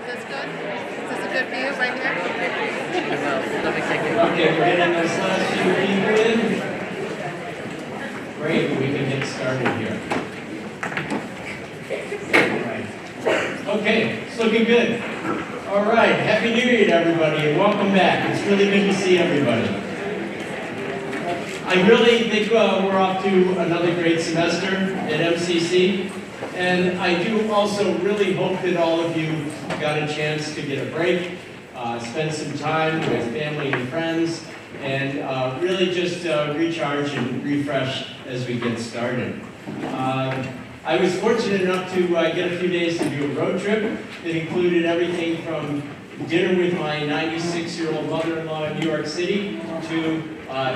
this good? Is this a good view right here? Okay, we're getting those last few people in. Great, we can get started here. All right. Okay, it's looking good. All right, Happy New Year to everybody and welcome back. It's really good to see everybody. I really think we're off to another great semester at MCC. And I do also really hope that all of you got a chance to get a break, spend some time with family and friends, and really just recharge and refresh as we get started. I was fortunate enough to get a few days to do a road trip that included everything from dinner with my 96-year-old mother-in-law in New York City to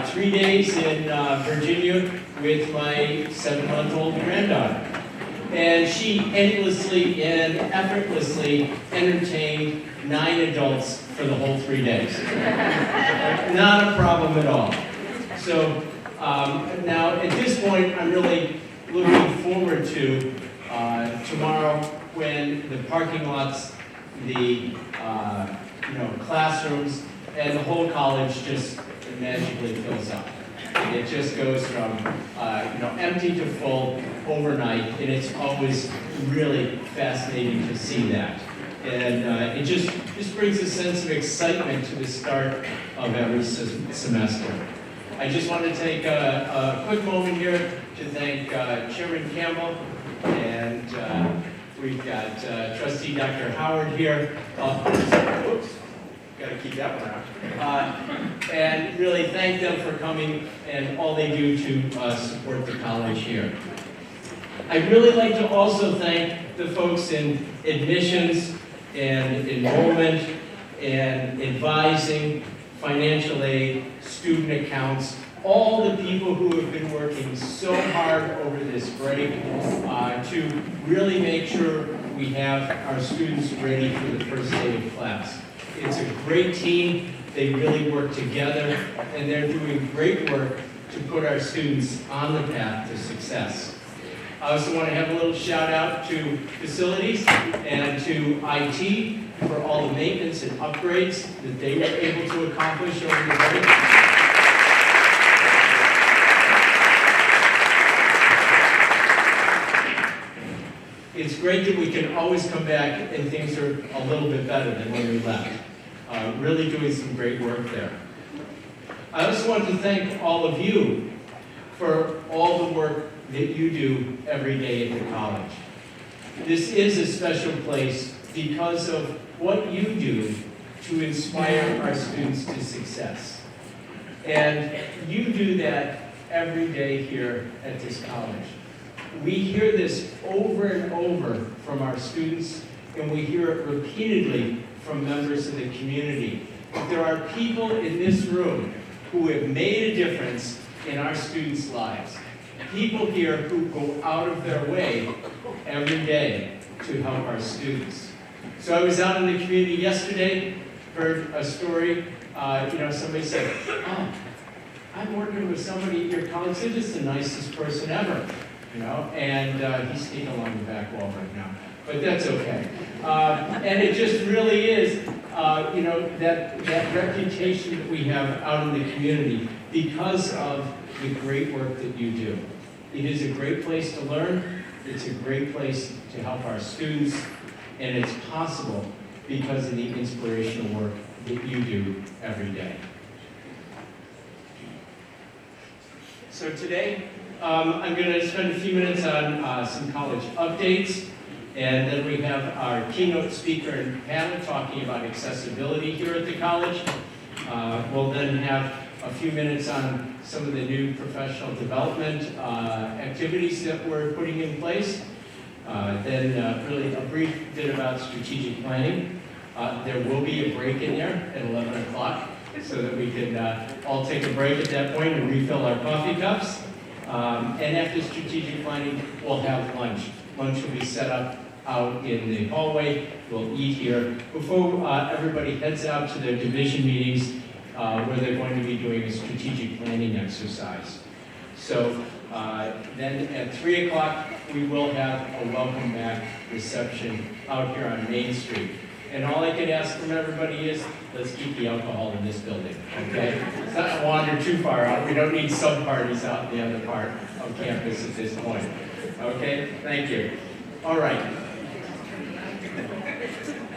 3 days in Virginia with my 7-month-old granddaughter. And she endlessly and effortlessly entertained 9 adults for the whole 3 days. Not a problem at all. So now at this point, I'm really looking forward to tomorrow when the parking lots, the classrooms, and the whole college just magically fills up. It just goes from empty to full overnight, and it's always really fascinating to see that. And it just brings a sense of excitement to the start of every semester. I just want to take a quick moment here to thank Chairman Campbell, and we've got Trustee Dr. Howard here. Oops. Got to keep that one out. And really thank them for coming and all they do to support the college here. I'd really like to also thank the folks in admissions and enrollment and advising, financial aid, student accounts, all the people who have been working so hard over this break to really make sure we have our students ready for the first day of class. It's a great team. They really work together, and they're doing great work to put our students on the path to success. I also want to have a little shout out to facilities and to IT for all the maintenance and upgrades that they were able to accomplish over the break. It's great that we can always come back and things are a little bit better than when we left. Really doing some great work there. I also want to thank all of you for all the work that you do every day at the college. This is a special place because of what you do to inspire our students to success. And you do that every day here at this college. We hear this over and over from our students, and we hear it repeatedly from members of the community. There are people in this room who have made a difference in our students' lives. People here who go out of their way every day to help our students. So I was out in the community yesterday, heard a story, somebody said, "Oh, I'm working with somebody at your college, they're just the nicest person ever." And he's sneaking along the back wall right now, but that's okay. And it just really is, that reputation that we have out in the community because of the great work that you do. It is a great place to learn, it's a great place to help our students, and it's possible because of the inspirational work that you do every day. So today, I'm going to spend a few minutes on some college updates, and then we have our keynote speaker and panel talking about accessibility here at the college. We'll then have a few minutes on some of the new professional development activities that we're putting in place. Then really a brief bit about strategic planning. There will be a break in there at 11 o'clock so that we can all take a break at that point and refill our coffee cups. And after strategic planning, we'll have lunch. Lunch will be set up out in the hallway. We'll eat here before everybody heads out to their division meetings where they're going to be doing a strategic planning exercise. So then at 3 o'clock, we will have a welcome back reception out here on Main Street. And all I can ask from everybody is, let's keep the alcohol in this building, okay? Let's not wander too far out. We don't need sub-parties out in the other part of campus at this point. Okay, thank you. All right.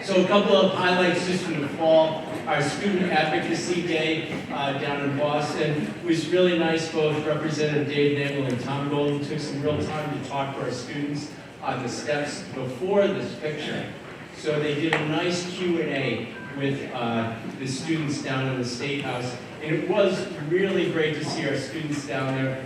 So a couple of highlights just from the fall. Our Student Advocacy Day down in Boston was really nice. Both Representative Dave Nagel and Tom Golden took some real time to talk to our students on the steps before this picture. So they did a nice Q&A with the students down in the State House. And it was really great to see our students down there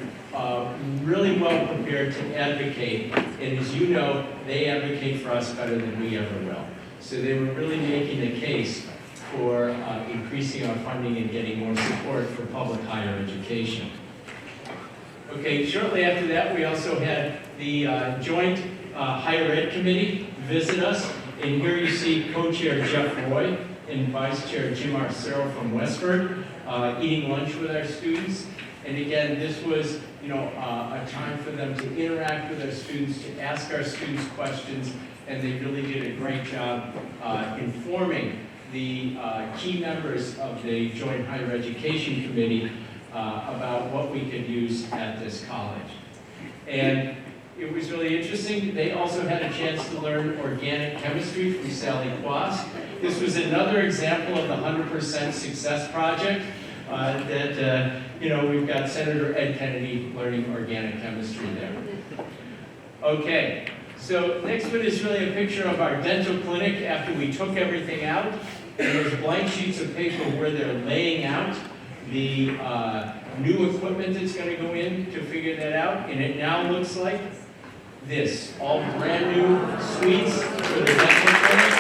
really well prepared to advocate. And as you know, they advocate for us better than we ever will. So they were really making a case for increasing our funding and getting more support for public higher education. Okay, shortly after that, we also had the Joint Higher Ed Committee visit us. And here you see Co-Chair Jeff Roy and Vice Chair Jim Arcero from Westford eating lunch with our students. And again, this was a time for them to interact with our students, to ask our students questions, and they really did a great job informing the key members of the Joint Higher Education Committee about what we could use at this college. And it was really interesting. They also had a chance to learn organic chemistry from Sally Quast. This was another example of the 100% Success Project that we've got Senator Ed Kennedy learning organic chemistry there. Okay, so next one is really a picture of our dental clinic after we took everything out. And there's blank sheets of paper where they're laying out the new equipment that's going to go in to figure that out. And it now looks like this, all brand new suites for the dental clinic.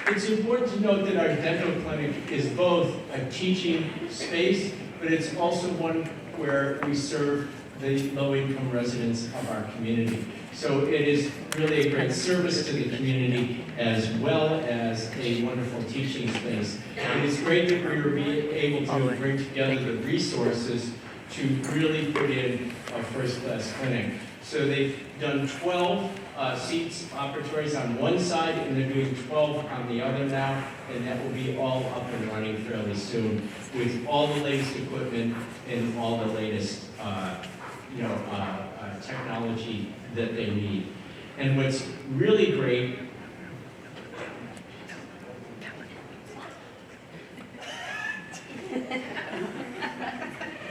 It's important to note that our dental clinic is both a teaching space, but it's also one where we serve the low-income residents of our community. So it is really a great service to the community as well as a wonderful teaching space. And it's great that we were able to bring together the resources to really put in a first-class clinic. So they've done 12 seats operatories on one side, and they're doing 12 on the other now, and that will be all up and running fairly soon with all the latest equipment and all the latest technology that they need. And what's really great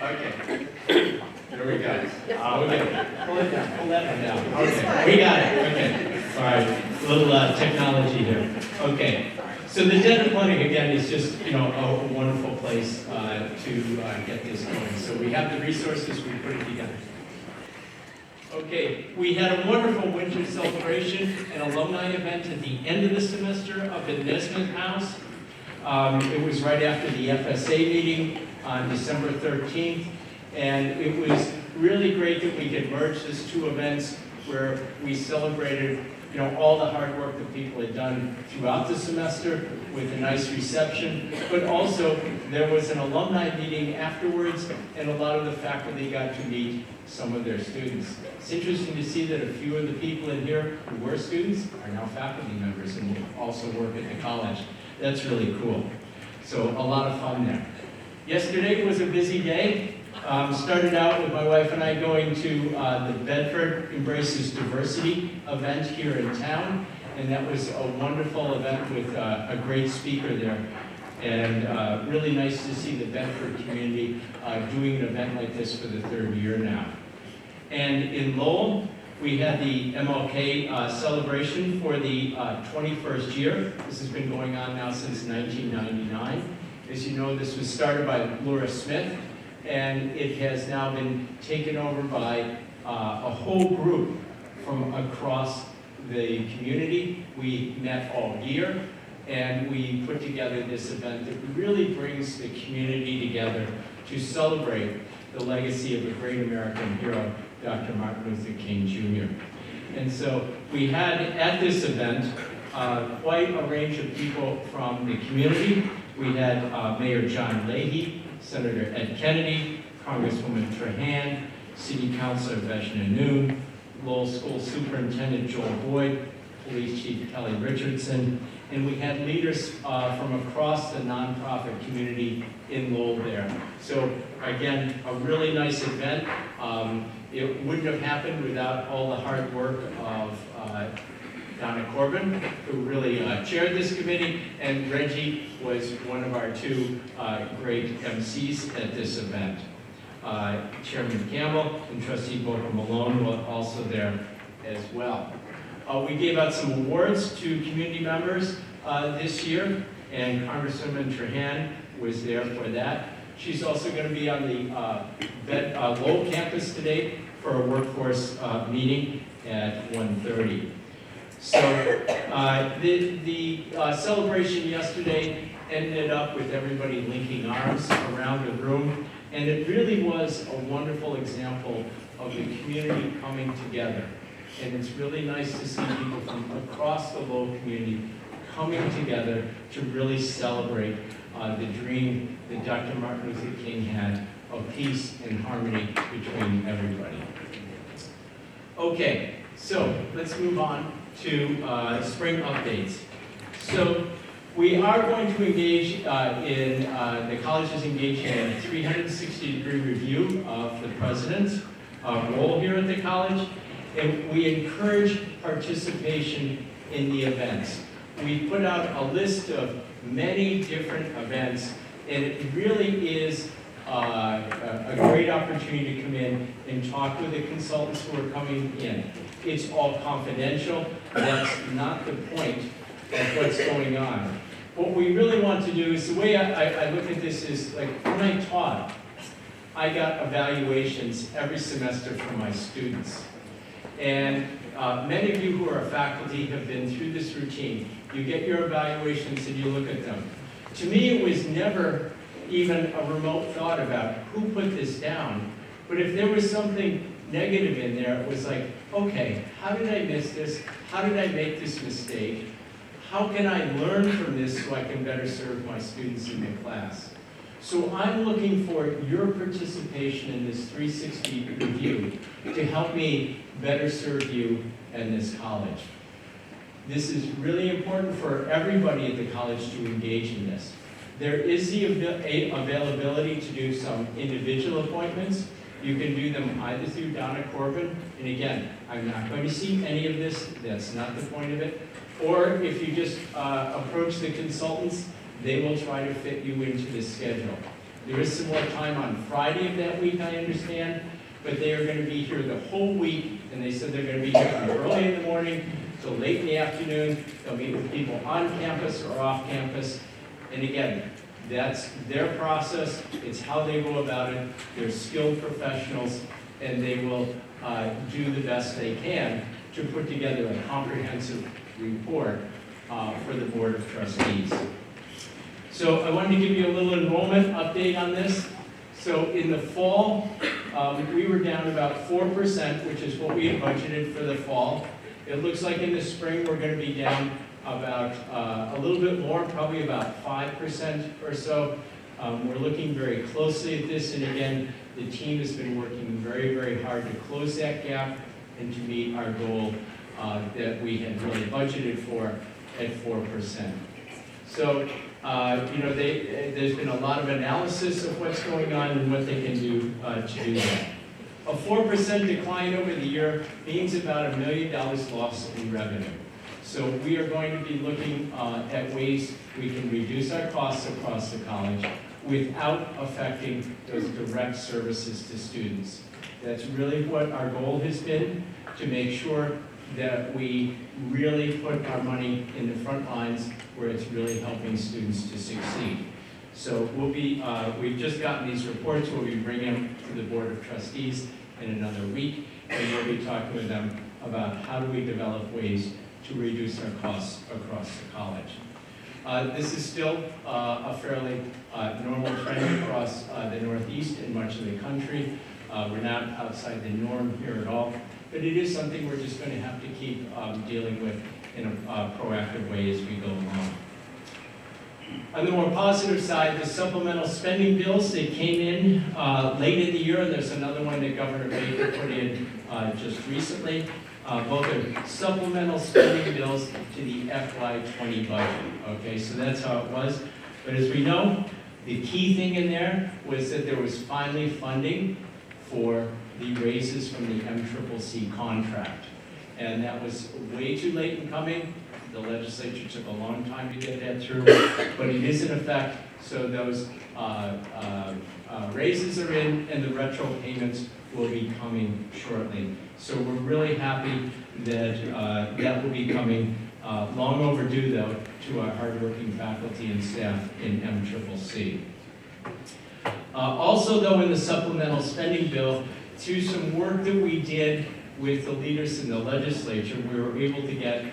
okay. There we go. Okay. Pull it down. Pull that one down. Okay. We got it. Okay. All right. A little technology here. Okay. So the dental clinic, again, is just, a wonderful place to get this going. So we have the resources, we put it together. Okay, we had a wonderful winter celebration and alumni event at the end of the semester up at Nesmith House. It was right after the FSA meeting on December 13th, and it was really great that we could merge these two events where we celebrated all the hard work that people had done throughout the semester with a nice reception, but also there was an alumni meeting afterwards, and a lot of the faculty got to meet some of their students. It's interesting to see that a few of the people in here who were students are now faculty members and also work at the college. That's really cool. So a lot of fun there. Yesterday was a busy day. Started out with my wife and I going to the Bedford Embraces Diversity event here in town, and that was a wonderful event with a great speaker there. And really nice to see the Bedford community doing an event like this for the third year now. And in Lowell, we had the MLK celebration for the 21st year. This has been going on now since 1999. As you know, this was started by Laura Smith, and it has now been taken over by a whole group from across the community. We met all year, and we put together this event that really brings the community together to celebrate the legacy of a great American hero, Dr. Martin Luther King Jr. And so we had at this event quite a range of people from the community. We had Mayor John Leahy, Senator Ed Kennedy, Congresswoman Trahan, City Councilor Veshna Noon, Lowell School Superintendent Joel Boyd, Police Chief Kelly Richardson, and we had leaders from across the nonprofit community in Lowell there. So again, a really nice event. It wouldn't have happened without all the hard work of Donna Corbin, who really chaired this committee, and Reggie was one of our two great MCs at this event. Chairman Campbell and Trustee Booker Malone were also there as well. We gave out some awards to community members this year, and Congresswoman Trahan was there for that. She's also going to be on the Lowell campus today for a workforce meeting at 1:30. So the celebration yesterday ended up with everybody linking arms around the room, and it really was a wonderful example of the community coming together. And it's really nice to see people from across the Lowell community coming together to really celebrate the dream that Dr. Martin Luther King had of peace and harmony between everybody. Okay, so let's move on to spring updates. So we are going to engage the college is engaging in a 360-degree review of the president's role here at the college, and we encourage participation in the events. We put out a list of many different events, and it really is a great opportunity to come in and talk with the consultants who are coming in. It's all confidential. That's not the point of what's going on. What we really want to do is, the way I look at this is, like, when I taught, I got evaluations every semester from my students. And many of you who are faculty have been through this routine. You get your evaluations and you look at them. To me, it was never even a remote thought about who put this down. But if there was something negative in there, it was like, okay, how did I miss this? How did I make this mistake? How can I learn from this so I can better serve my students in the class? So I'm looking for your participation in this 360 review to help me better serve you and this college. This is really important for everybody at the college to engage in this. There is the availability to do some individual appointments. You can do them either through Donna Corbin, and again, I'm not going to see any of this, that's not the point of it. Or if you just approach the consultants, they will try to fit you into the schedule. There is some more time on Friday of that week, I understand, but they are going to be here the whole week, and they said they're going to be here from early in the morning till late in the afternoon. They'll meet with people on campus or off campus. And again, that's their process. It's how they go about it. They're skilled professionals, and they will do the best they can to put together a comprehensive report for the Board of Trustees. So I wanted to give you a little enrollment update on this. So in the fall, we were down about 4%, which is what we had budgeted for the fall. It looks like in the spring we're going to be down about a little bit more, probably about 5% or so. We're looking very closely at this, and again, the team has been working very, very hard to close that gap and to meet our goal that we had really budgeted for at 4%. So, there's been a lot of analysis of what's going on and what they can do to do that. A 4% decline over the year means about $1 million loss in revenue. So we are going to be looking at ways we can reduce our costs across the college without affecting those direct services to students. That's really what our goal has been, to make sure that we really put our money in the front lines where it's really helping students to succeed. So we've just gotten these reports. We'll be bringing them to the Board of Trustees in another week, and we'll be talking with them about how do we develop ways to reduce our costs across the college. This is still a fairly normal trend across the Northeast and much of the country. We're not outside the norm here at all, but it is something we're just going to have to keep dealing with in a proactive way as we go along. On the more positive side, the supplemental spending bills, they came in late in the year, and there's another one that Governor Baker put in just recently. Both are supplemental spending bills to the FY20 budget. Okay, so that's how it was. But as we know, the key thing in there was that there was finally funding for the raises from the MCC contract. And that was way too late in coming. The legislature took a long time to get that through, but it is in effect, so those raises are in and the retro payments will be coming shortly. So we're really happy that that will be coming, long overdue though, to our hardworking faculty and staff in MCCC. Also though, in the supplemental spending bill, through some work that we did with the leaders in the legislature, we were able to get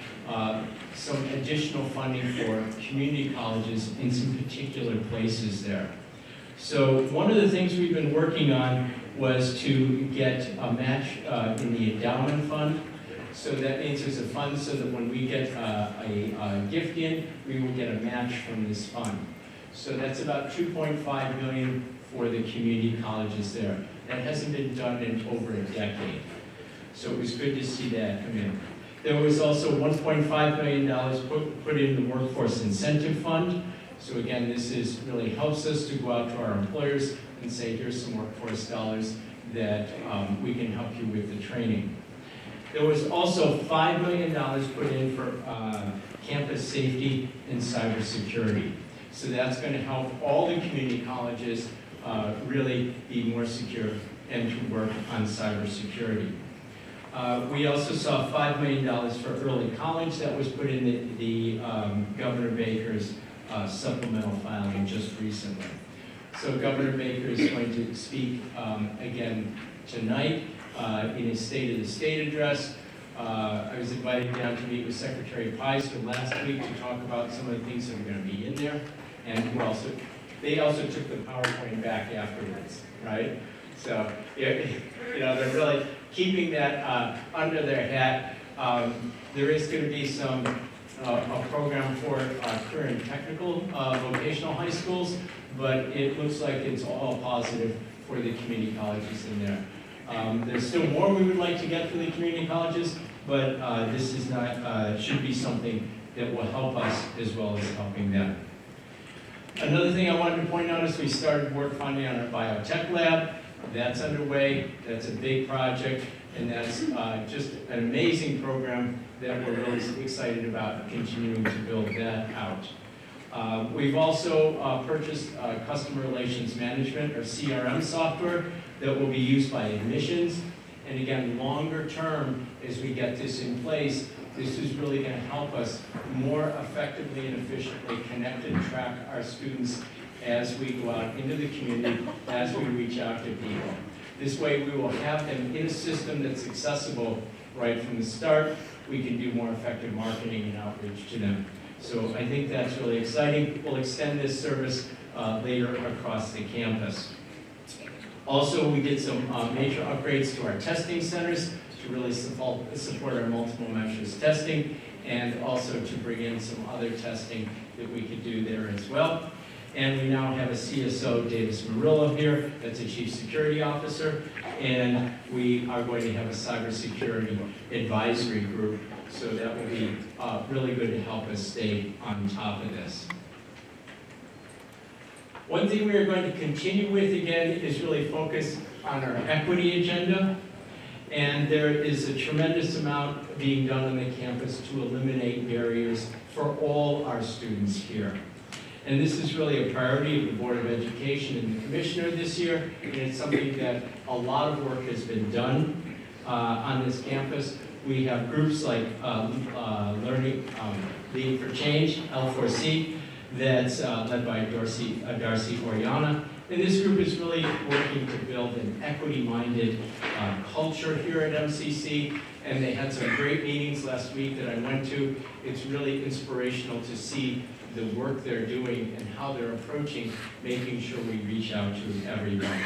some additional funding for community colleges in some particular places there. So one of the things we've been working on was to get a match in the endowment fund. So that means there's a fund so that when we get a gift in, we will get a match from this fund. So that's about $2.5 million for the community colleges there. That hasn't been done in over a decade. So it was good to see that come in. There was also $1.5 million put in the Workforce Incentive Fund. So again, this really helps us to go out to our employers and say, here's some workforce dollars that we can help you with the training. There was also $5 million put in for campus safety and cybersecurity. So that's going to help all the community colleges really be more secure and to work on cybersecurity. We also saw $5 million for early college that was put in the Governor Baker's supplemental filing just recently. So Governor Baker is going to speak again tonight in his State of the State address. I was invited down to meet with Secretary Pizer last week to talk about some of the things that are going to be in there. And they also took the PowerPoint back afterwards, right? So, you know, they're really keeping that under their hat. There is going to be a program for career and technical vocational high schools, but it looks like it's all positive for the community colleges in there. There's still more we would like to get for the community colleges, but this is not should be something that will help us as well as helping them. Another thing I wanted to point out is we started work funding on our biotech lab. That's underway. That's a big project, and that's just an amazing program that we're really excited about continuing to build that out. We've also purchased customer relations management, or CRM software, that will be used by admissions. And again, longer term, as we get this in place, this is really going to help us more effectively and efficiently connect and track our students as we go out into the community, as we reach out to people. This way we will have them in a system that's accessible right from the start. We can do more effective marketing and outreach to them. So I think that's really exciting. We'll extend this service later across the campus. Also, we did some major upgrades to our testing centers to really support our multiple measures testing, and also to bring in some other testing that we could do there as well. And we now have a CSO, Davis Murillo, here. That's a Chief Security Officer. And we are going to have a cybersecurity advisory group. So that will be really good to help us stay on top of this. One thing we are going to continue with again is really focus on our equity agenda. And there is a tremendous amount being done on the campus to eliminate barriers for all our students here. And this is really a priority of the Board of Education and the Commissioner this year, and it's something that a lot of work has been done on this campus. We have groups like Leading for Change, L4C, that's led by Darcy Oriana. And this group is really working to build an equity-minded culture here at MCC, and they had some great meetings last week that I went to. It's really inspirational to see the work they're doing and how they're approaching making sure we reach out to everyone.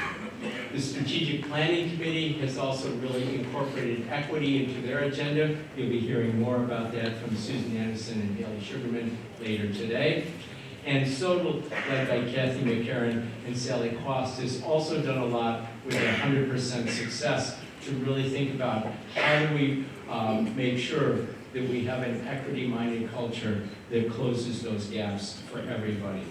The Strategic Planning Committee has also really incorporated equity into their agenda. You'll be hearing more about that from Susan Anderson and Haley Sugarman later today. And SODL, led by Kathy McCarran and Sally Quast, has also done a lot with 100% success to really think about how do we make sure that we have an equity-minded culture that closes those gaps for everybody.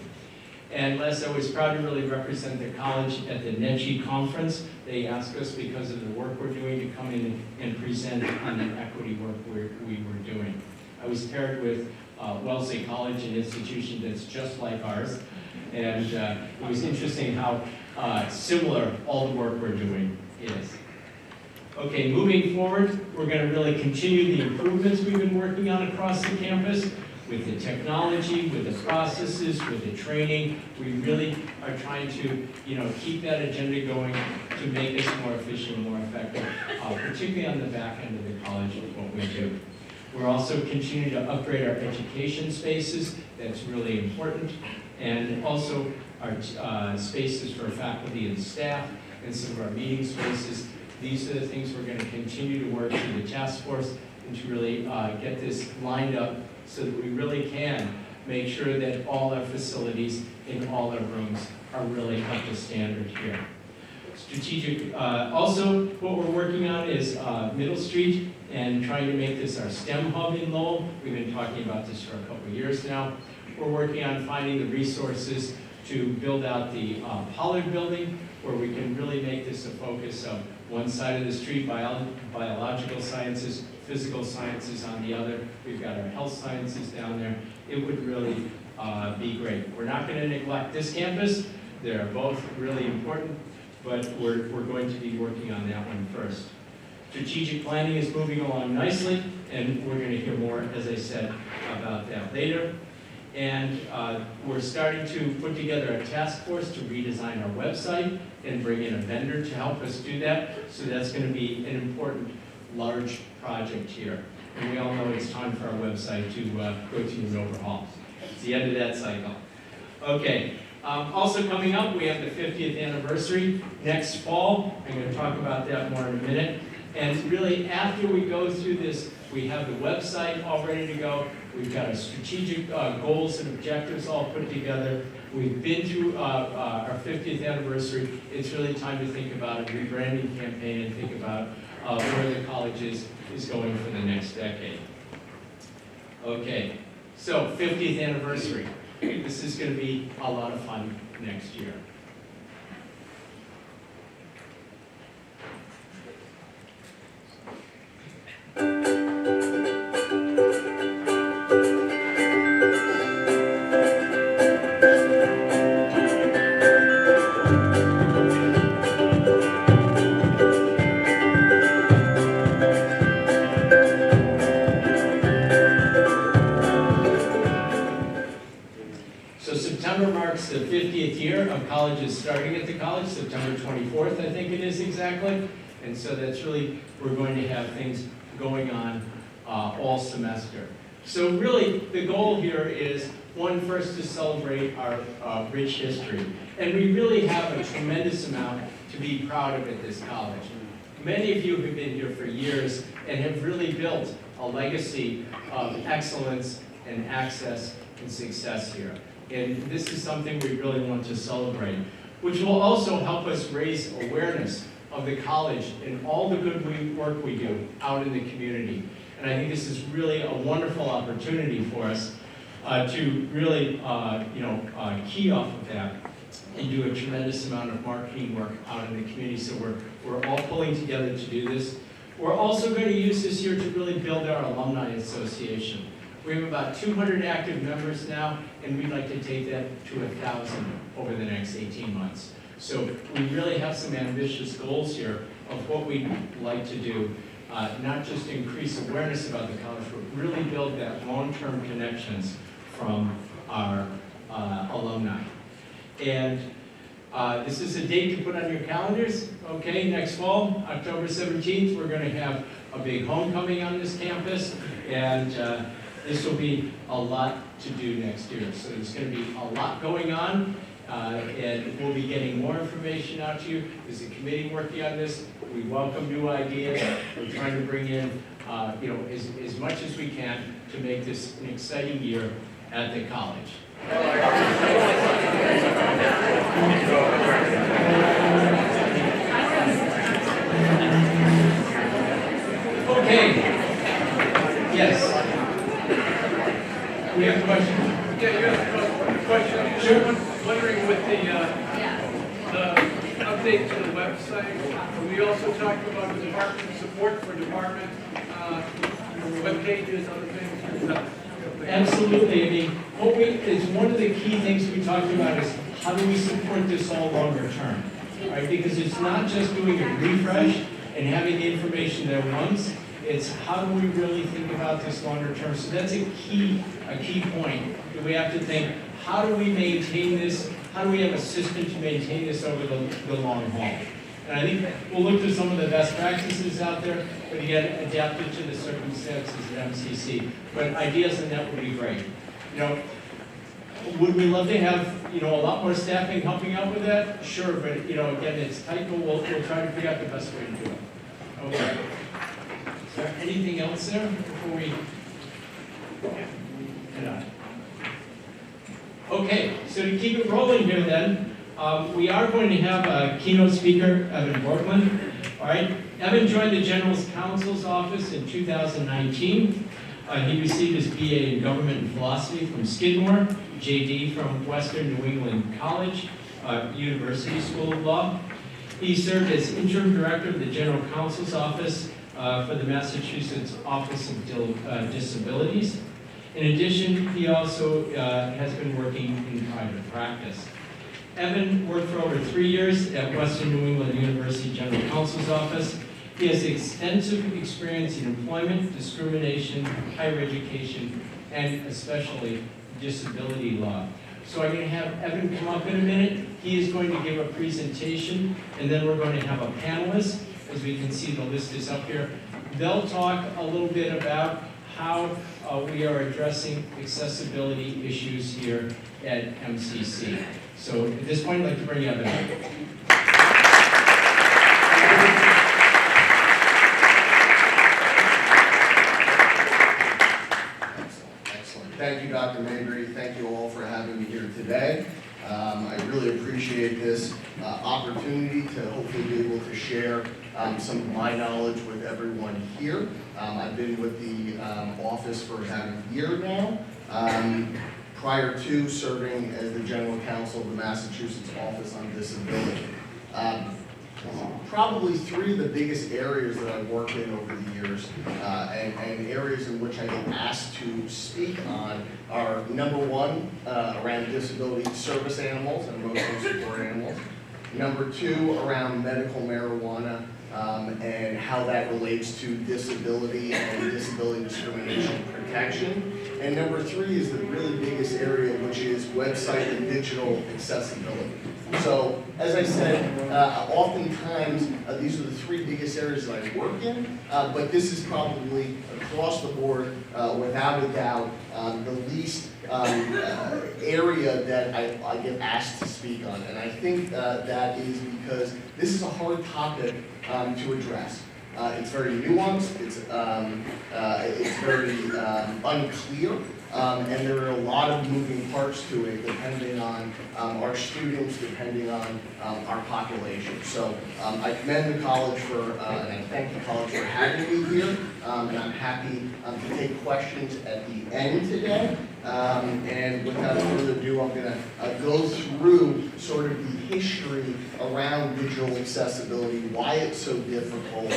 And last, I was proud to really represent the college at the NECHI conference. They asked us, because of the work we're doing, to come in and present on the equity work we were doing. I was paired with Wellesley College, an institution that's just like ours, and it was interesting how similar all the work we're doing is. Okay, moving forward, we're going to really continue the improvements we've been working on across the campus with the technology, with the processes, with the training. We really are trying to, keep that agenda going to make us more efficient and more effective, particularly on the back end of the college of what we do. We're also continuing to upgrade our education spaces. That's really important. And also our spaces for faculty and staff and some of our meeting spaces. These are the things we're going to continue to work through the task force and to really get this lined up so that we really can make sure that all our facilities in all our rooms are really up to standard here. Strategic, also what we're working on is Middle Street and trying to make this our STEM hub in Lowell. We've been talking about this for a couple of years now. We're working on finding the resources to build out the Pollard building, where we can really make this a focus of one side of the street, biological sciences, physical sciences on the other. We've got our health sciences down there. It would really be great. We're not going to neglect this campus. They're both really important, but we're going to be working on that one first. Strategic planning is moving along nicely, and we're going to hear more, as I said, about that later. And we're starting to put together a task force to redesign our website and bring in a vendor to help us do that. So that's going to be an important, large project here. And we all know it's time for our website to go through an overhaul. It's the end of that cycle. Okay. Also coming up, we have the 50th anniversary next fall. I'm going to talk about that more in a minute. And really, after we go through this, we have the website all ready to go. We've got our strategic goals and objectives all put together. We've been through our 50th anniversary. It's really time to think about a rebranding campaign and think about where the college is going for the next decade. Okay, so 50th anniversary. This is going to be a lot of fun next year. The 50th year of colleges starting at the college, September 24th, I think it is exactly. And so that's really, we're going to have things going on all semester. So really, the goal here is, one, first to celebrate our rich history. And we really have a tremendous amount to be proud of at this college. Many of you have been here for years and have really built a legacy of excellence and access and success here. And this is something we really want to celebrate, which will also help us raise awareness of the college and all the good work we do out in the community. And I think this is really a wonderful opportunity for us to really key off of that and do a tremendous amount of marketing work out in the community. So we're all pulling together to do this. We're also going to use this year to really build our alumni association. We have about 200 active members now, and we'd like to take that to 1,000 over the next 18 months. So we really have some ambitious goals here of what we'd like to do, not just increase awareness about the college, but really build that long-term connections from our alumni. And this is a date to put on your calendars, okay? Next fall, October 17th, we're going to have a big homecoming on this campus, and this will be a lot to do next year. So there's going to be a lot going on, and we'll be getting more information out to you. There's a committee working on this. We welcome new ideas. We're trying to bring in as much as we can to make this an exciting year at the college. Okay. Yes. We have a question. Yeah, you have a question. Sure. Wondering with the update to the website, we also talked about the department support for department web pages, other things. Is that- Absolutely. I mean, it's one of the key things we talked about is how do we support this all longer term, right? Because it's not just doing a refresh and having the information there once. It's how do we really think about this longer term? So that's a key point that we have to think. How do we maintain this? How do we have a system to maintain this over the long haul? And I think we'll look to some of the best practices out there, but again, adapted to the circumstances at MCC. But ideas in that would be great. You know, would we love to have, you know, a lot more staffing helping out with that? Sure, but you know, again, it's tight, but we'll try to figure out the best way to do it. Okay. Is there anything else there before we head on? Okay, so to keep it rolling here then, we are going to have a keynote speaker, Evan Borkman. All right, Evan joined the General Counsel's office in 2019. He received his BA in Government and Philosophy from Skidmore, JD from Western New England College, University School of Law. He served as interim director of the General Counsel's office for the Massachusetts Office of Disabilities. In addition, he also has been working in private practice. Evan worked for over 3 years at Western New England University General Counsel's office. He has extensive experience in employment, discrimination, higher education, and especially disability law. So I'm going to have Evan come up in a minute. He is going to give a presentation, and then we're going to have a panelist. As we can see, the list is up here. They'll talk a little bit about how we are addressing accessibility issues here at MCC. So at this point, I'd like to bring Evan up. Excellent. Thank you, Dr. Mabry. Thank you all for having me here today. I really appreciate this opportunity to hopefully be able to share some of my knowledge with everyone here. I've been with the office for about a year now, prior to serving as the General Counsel of the Massachusetts Office on Disability. Probably three of the biggest areas that I've worked in over the years and areas in which I get asked to speak on are number one, around disability service animals and emotional support animals. Number two, around medical marijuana and how that relates to disability and disability discrimination protection. And number three is the really biggest area, which is website and digital accessibility. So, as I said, oftentimes these are the three biggest areas that I work in, but this is probably across the board, without a doubt, the least area that I get asked to speak on. And I think that is because this is a hard topic to address. It's very nuanced, it's very unclear, and there are a lot of moving parts to it depending on our students, depending on our population. So I commend the college for, and I thank the college for having me here, and I'm happy to take questions at the end today. And without further ado, I'm going to go through sort of the history around digital accessibility, why it's so difficult,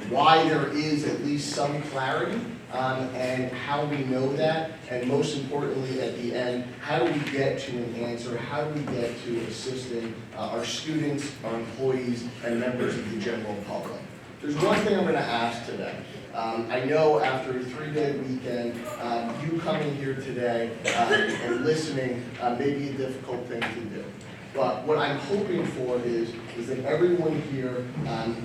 why there is at least some clarity, and how we know that, and most importantly at the end, how do we get to an answer, how do we get to assisting our students, our employees, and members of the general public. There's one thing I'm going to ask today. I know after a 3-day weekend, you coming here today and listening may be a difficult thing to do. But what I'm hoping for is that everyone here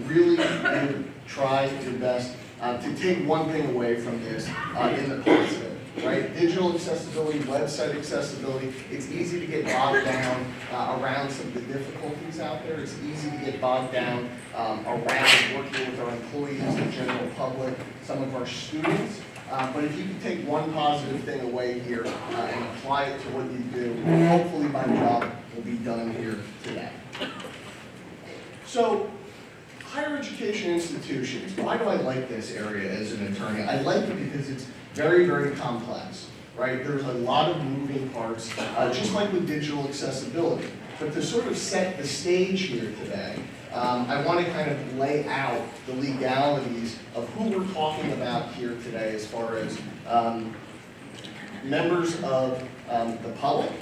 really would try their best to take one thing away from this in the positive. right? Digital accessibility, website accessibility, it's easy to get bogged down around some of the difficulties out there. It's easy to get bogged down around working with our employees, the general public, some of our students. But if you can take one positive thing away here and apply it to what you do, hopefully my job will be done here today. So, higher education institutions, why do I like this area as an attorney? I like it because it's very, very complex, right? There's a lot of moving parts, just like with digital accessibility. But to sort of set the stage here today, I want to kind of lay out the legalities of who we're talking about here today as far as members of the public,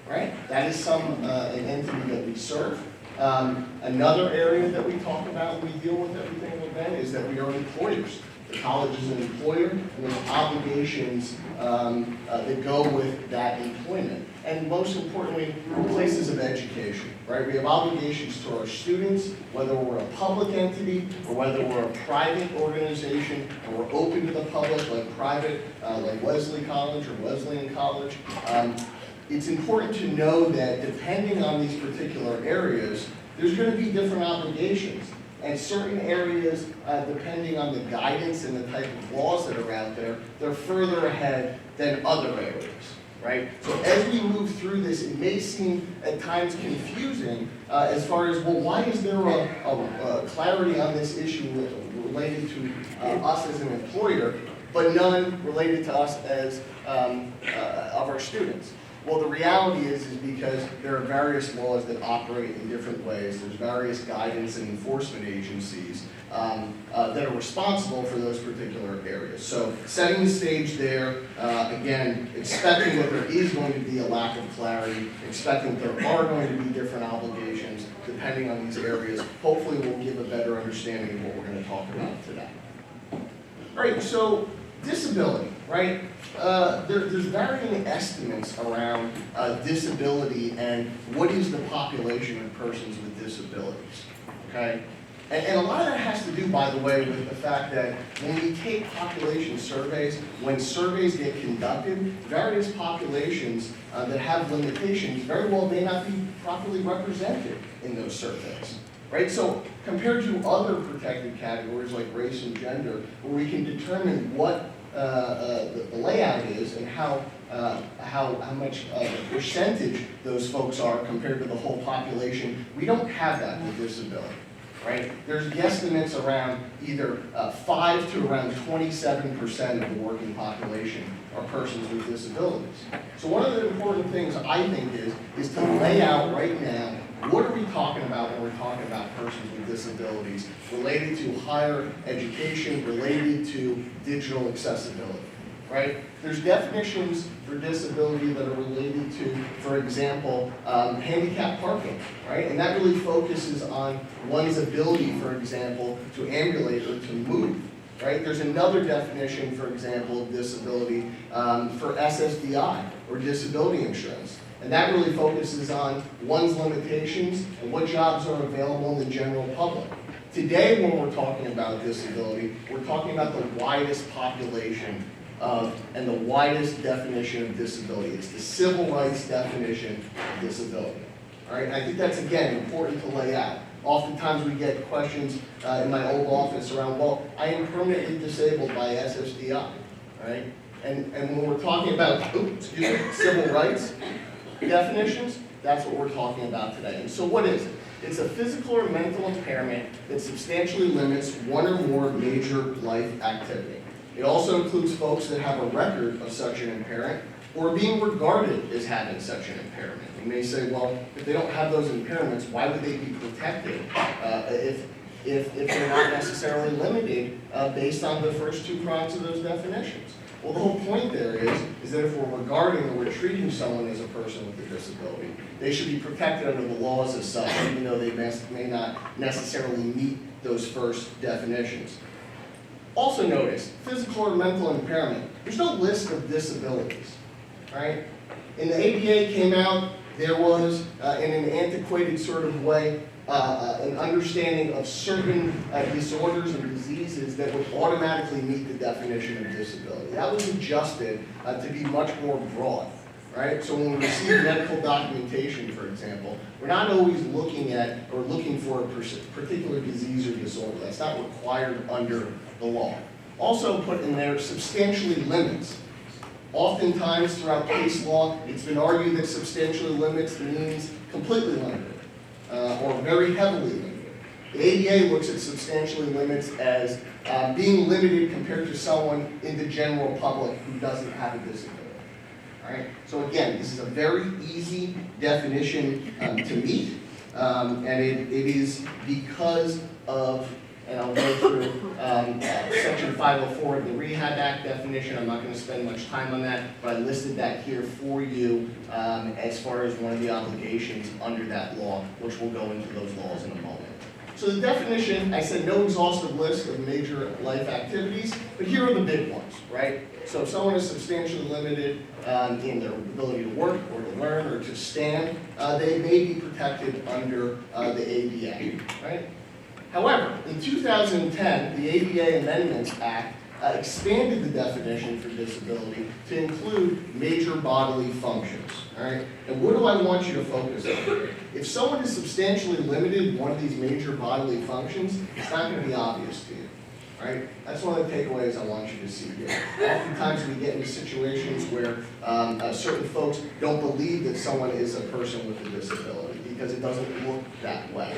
right? That is an entity that we serve. Another area that we talk about when we deal with everything with them is that we are employers. The college is an employer, and there's obligations that go with that employment. And most importantly, places of education, right? We have obligations to our students, whether we're a public entity or whether we're a private organization, and we're open to the public, like private, like Wesley College or Wesleyan College. It's important to know that depending on these particular areas, there's going to be different obligations. And certain areas, depending on the guidance and the type of laws that are out there, they're further ahead than other areas, right? So as we move through this, it may seem at times confusing as far as, well, why is there a clarity on this issue related to us as an employer, but none related to us as of our students? Well, the reality is because there are various laws that operate in different ways. There's various guidance and enforcement agencies that are responsible for those particular areas. So setting the stage there, again, expecting that there is going to be a lack of clarity, expecting that there are going to be different obligations depending on these areas, hopefully we'll give a better understanding of what we're going to talk about today. All right, so disability, right? There's varying estimates around disability and what is the population of persons with disabilities, okay? And a lot of that has to do, by the way, with the fact that when we take population surveys, when surveys get conducted, various populations that have limitations very well may not be properly represented in those surveys. Right, so compared to other protected categories like race and gender, where we can determine what the layout is and how much percentage those folks are compared to the whole population, we don't have that with disability. Right? There's guesstimates around either 5 to around 27% of the working population are persons with disabilities. So one of the important things I think is to lay out right now, what are we talking about when we're talking about persons with disabilities related to higher education, related to digital accessibility, right? There's definitions for disability that are related to, for example, handicap parking, right? And that really focuses on one's ability, for example, to ambulate or to move, right? There's another definition, for example, of disability for SSDI, or disability insurance. And that really focuses on one's limitations and what jobs are available in the general public. Today, when we're talking about disability, we're talking about the widest population and the widest definition of disability. It's the civil rights definition of disability. All right, I think that's, again, important to lay out. Oftentimes we get questions in my old office around, well, I am permanently disabled by SSDI, right? And when we're talking about, civil rights definitions, that's what we're talking about today. And so what is it? It's a physical or mental impairment that substantially limits one or more major life activity. It also includes folks that have a record of such an impairment or being regarded as having such an impairment. You may say, well, if they don't have those impairments, why would they be protected if they're not necessarily limited based on the first two prongs of those definitions? Well, the whole point there is that if we're regarding or we're treating someone as a person with a disability, they should be protected under the laws as such, even though they may not necessarily meet those first definitions. Also notice, physical or mental impairment, there's no list of disabilities, right? In the ADA came out, there was, in an antiquated sort of way, an understanding of certain disorders and diseases that would automatically meet the definition of disability. That was adjusted to be much more broad, right? So when we receive medical documentation, for example, we're not always looking at or looking for a particular disease or disorder. That's not required under the law. Also put in there substantially limits. Oftentimes throughout case law, it's been argued that substantially limits means completely limited. Or very heavily limited. The ADA looks at substantially limits as being limited compared to someone in the general public who doesn't have a disability. All right? So again, this is a very easy definition to meet, and it is because of, and I'll go through Section 504 of the Rehab Act definition. I'm not going to spend much time on that, but I listed that here for you as far as one of the obligations under that law, which we'll go into those laws in a moment. So the definition, I said no exhaustive list of major life activities, but here are the big ones, right? So if someone is substantially limited in their ability to work or to learn or to stand, they may be protected under the ADA, right? However, in 2010, the ADA Amendments Act expanded the definition for disability to include major bodily functions, all right? And what do I want you to focus on? If someone is substantially limited in one of these major bodily functions, it's not going to be obvious to you, right? That's one of the takeaways I want you to see here. Oftentimes we get into situations where certain folks don't believe that someone is a person with a disability because it doesn't look that way,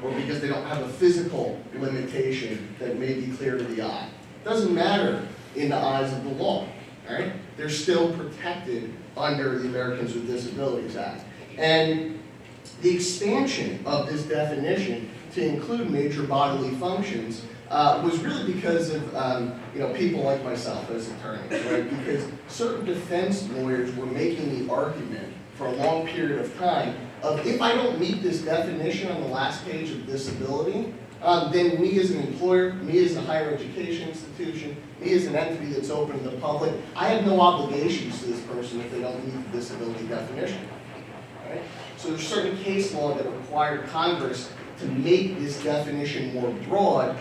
or because they don't have a physical limitation that may be clear to the eye. It doesn't matter in the eyes of the law, all right? They're still protected under the Americans with Disabilities Act. And the expansion of this definition to include major bodily functions was really because of people like myself as attorneys, right? Because certain defense lawyers were making the argument for a long period of time of if I don't meet this definition on the last page of disability, then me as an employer, me as a higher education institution, me as an entity that's open to the public, I have no obligations to this person if they don't meet the disability definition. Right? So there's certain case law that required Congress to make this definition more broad,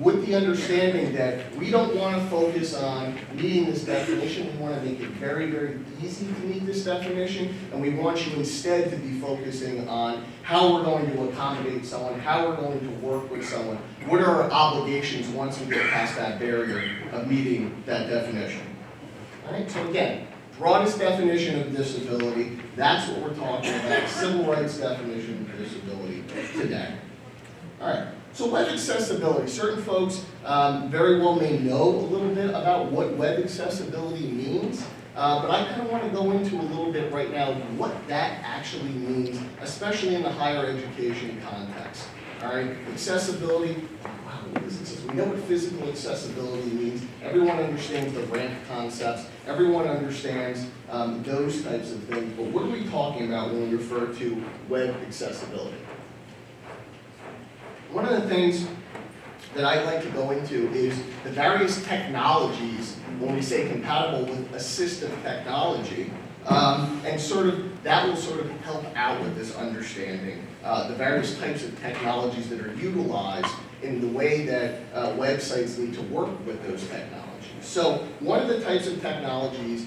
with the understanding that we don't want to focus on meeting this definition. We want to make it very, very easy to meet this definition, and we want you instead to be focusing on how we're going to accommodate someone, how we're going to work with someone, what are our obligations once we get past that barrier of meeting that definition. All right, so again, broadest definition of disability, that's what we're talking about, civil rights definition of disability today. All right. So web accessibility, certain folks very well may know a little bit about what web accessibility means, but I kind of want to go into a little bit right now what that actually means, especially in the higher education context. All right, accessibility, wow, what is this? We know what physical accessibility means. Everyone understands the ramp concepts. Everyone understands those types of things, but what are we talking about when we refer to web accessibility? One of the things that I like to go into is the various technologies, when we say compatible with assistive technology, and sort of that will sort of help out with this understanding, the various types of technologies that are utilized in the way that websites need to work with those technologies. So one of the types of technologies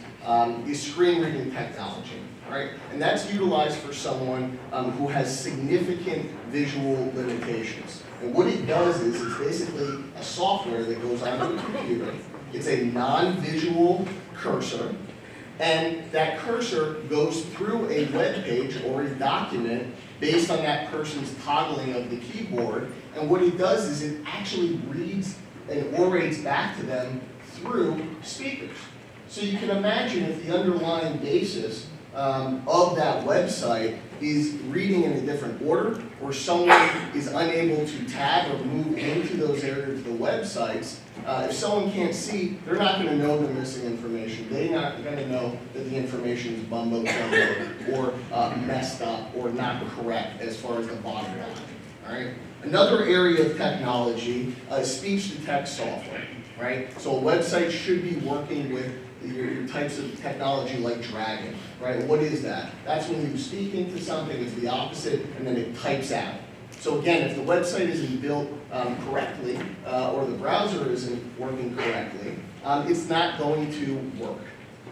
is screen reading technology. Right? And that's utilized for someone who has significant visual limitations. And what it does is it's basically a software that goes onto a computer. It's a non-visual cursor, and that cursor goes through a web page or a document based on that person's toggling of the keyboard. And what it does is it actually reads and orates back to them through speakers. So you can imagine if the underlying basis of that website is reading in a different order, or someone is unable to tab or move into those areas of the websites, if someone can't see, they're not going to know the missing information. They're not going to know that the information is bumbo-jumbo or messed up or not correct as far as the bottom line. All right? Another area of technology is speech-to-text software. Right? So a website should be working with your types of technology like dragging, right? What is that? That's when you speak into something, it's the opposite, and then it types out. So again, if the website isn't built correctly, or the browser isn't working correctly, it's not going to work.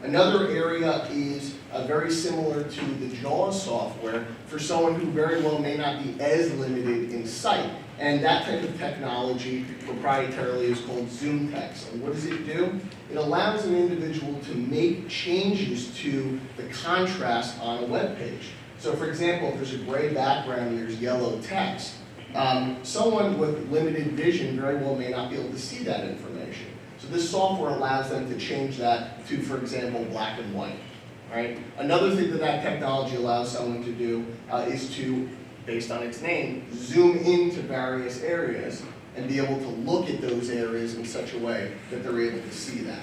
Another area is very similar to the JAWS software for someone who very well may not be as limited in sight. And that type of technology proprietarily is called zoom text. And what does it do? It allows an individual to make changes to the contrast on a web page. So for example, if there's a gray background and there's yellow text, someone with limited vision very well may not be able to see that information. So this software allows them to change that to, for example, black and white. Right? Another thing that that technology allows someone to do is to, based on its name, zoom into various areas and be able to look at those areas in such a way that they're able to see that.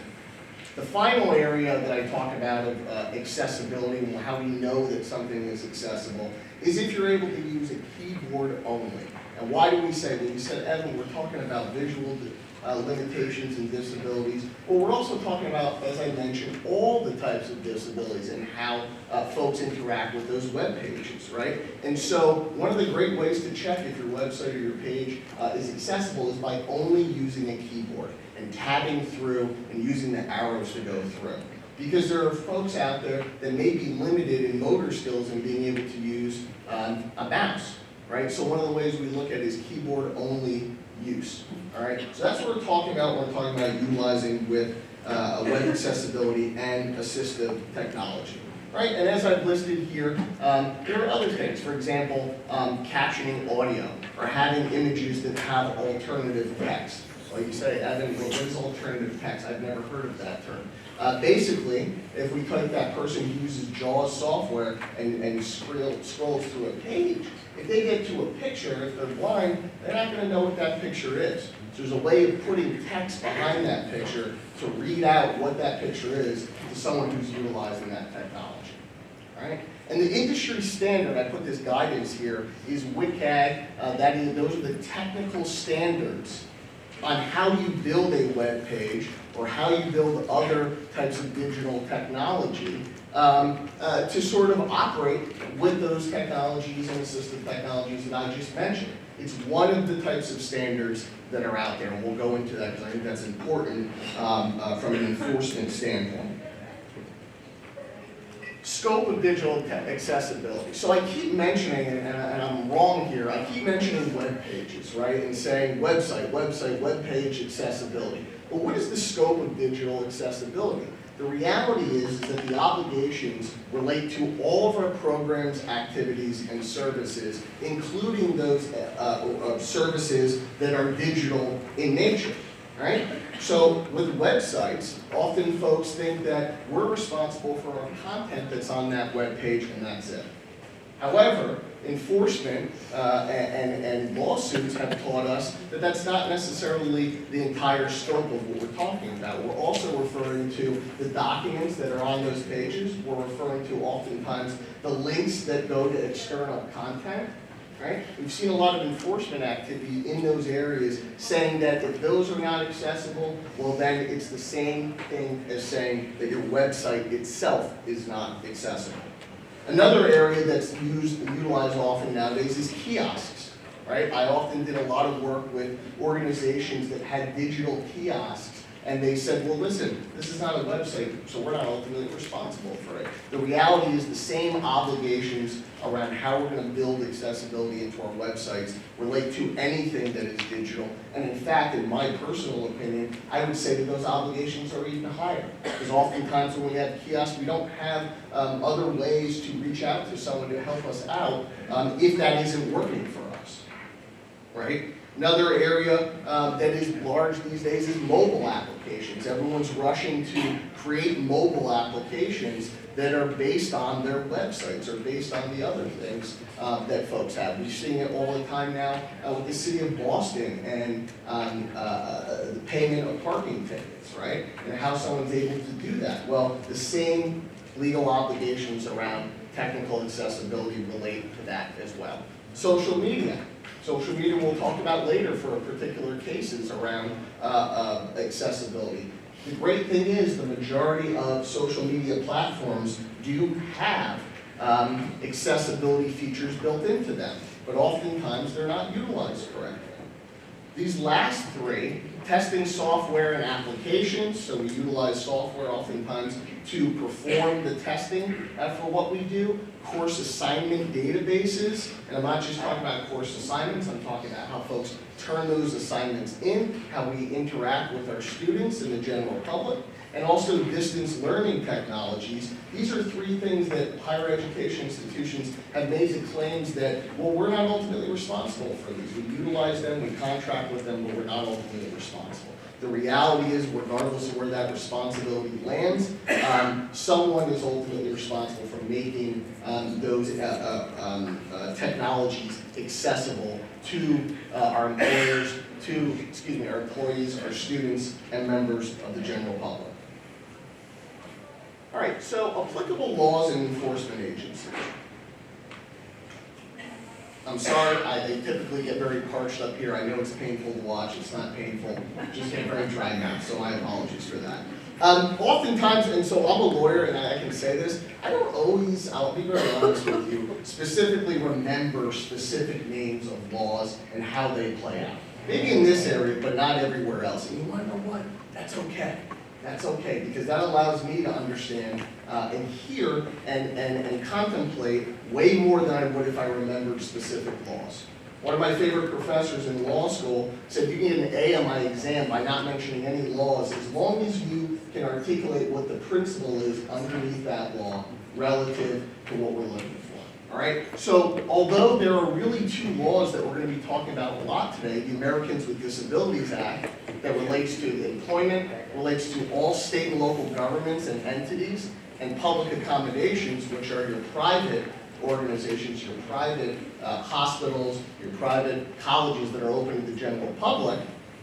The final area that I talk about of accessibility and how we know that something is accessible is if you're able to use a keyboard only. And why do we say, when we said, Evan, we're talking about visual limitations and disabilities, well, we're also talking about, as I mentioned, all the types of disabilities and how folks interact with those web pages, right? And so one of the great ways to check if your website or your page is accessible is by only using a keyboard and tabbing through and using the arrows to go through. Because there are folks out there that may be limited in motor skills and being able to use a mouse, right? So one of the ways we look at is keyboard only use. All right, so that's what we're talking about when we're talking about utilizing with web accessibility and assistive technology. Right, and as I've listed here, there are other things. For example, captioning audio or having images that have alternative text. Like you say, Evan, what is alternative text? I've never heard of that term. Basically, if we type that person who uses JAWS software and scrolls through a page, if they get to a picture, if they're blind, they're not going to know what that picture is. So there's a way of putting text behind that picture to read out what that picture is to someone who's utilizing that technology. All right? And the industry standard, I put this guidance here, is WCAG. Those are the technical standards on how you build a web page or how you build other types of digital technology to sort of operate with those technologies and assistive technologies that I just mentioned. It's one of the types of standards that are out there, and we'll go into that because I think that's important from an enforcement standpoint. Scope of digital accessibility. So I keep mentioning, and I'm wrong here, I keep mentioning web pages, right? And saying website, web page accessibility. But what is the scope of digital accessibility? The reality is that the obligations relate to all of our programs, activities, and services, including those services that are digital in nature, right? So with websites, often folks think that we're responsible for our content that's on that web page and that's it. However, enforcement and lawsuits have taught us that that's not necessarily the entire scope of what we're talking about. We're also referring to the documents that are on those pages. We're referring to oftentimes the links that go to external content. Right? We've seen a lot of enforcement activity in those areas saying that if those are not accessible, well then it's the same thing as saying that your website itself is not accessible. Another area that's utilized often nowadays is kiosks. Right? I often did a lot of work with organizations that had digital kiosks, and they said, well listen, this is not a website, so we're not ultimately responsible for it. The reality is the same obligations around how we're going to build accessibility into our websites relate to anything that is digital. And in fact, in my personal opinion, I would say that those obligations are even higher. Because oftentimes when we have kiosks, we don't have other ways to reach out to someone to help us out if that isn't working for us. Right? Another area that is large these days is mobile applications. Everyone's rushing to create mobile applications that are based on their websites or based on the other things that folks have. We're seeing it all the time now with the city of Boston and the payment of parking tickets, right? And how someone's able to do that. Well, the same legal obligations around technical accessibility relate to that as well. Social media. Social media we'll talk about later for particular cases around accessibility. The great thing is the majority of social media platforms do have accessibility features built into them. But but oftentimes they're not utilized correctly. These last three, testing software and applications, so we utilize software oftentimes to perform the testing for what we do. Course assignment databases, and I'm not just talking about course assignments, I'm talking about how folks turn those assignments in, how we interact with our students and the general public, and also distance learning technologies. These are three things that higher education institutions have made the claims that, well, we're not ultimately responsible for these. We utilize them, we contract with them, but we're not ultimately responsible. The reality is, regardless of where that responsibility lands, someone is ultimately responsible for making those technologies accessible to our employers, our employees, our students, and members of the general public. All right, so applicable laws and enforcement agencies. I'm sorry, I typically get very parched up here. I know it's painful to watch. It's not painful. Just get very dry mouth, so my apologies for that. Oftentimes, and so I'm a lawyer, and I can say this, I don't always, I'll be very honest with you, specifically remember specific names of laws and how they play out. Maybe in this area, but not everywhere else. And you want to know what? That's okay. That's okay, because that allows me to understand and hear and contemplate way more than I would if I remembered specific laws. One of my favorite professors in law school said, you get an A on my exam by not mentioning any laws, as long as you can articulate what the principle is underneath that law relative to what we're looking for. All right? So although there are really two laws that we're going to be talking about a lot today, the Americans with Disabilities Act that relates to employment, relates to all state and local governments and entities, and public accommodations, which are your private organizations, your private hospitals, your private colleges that are open to the general public.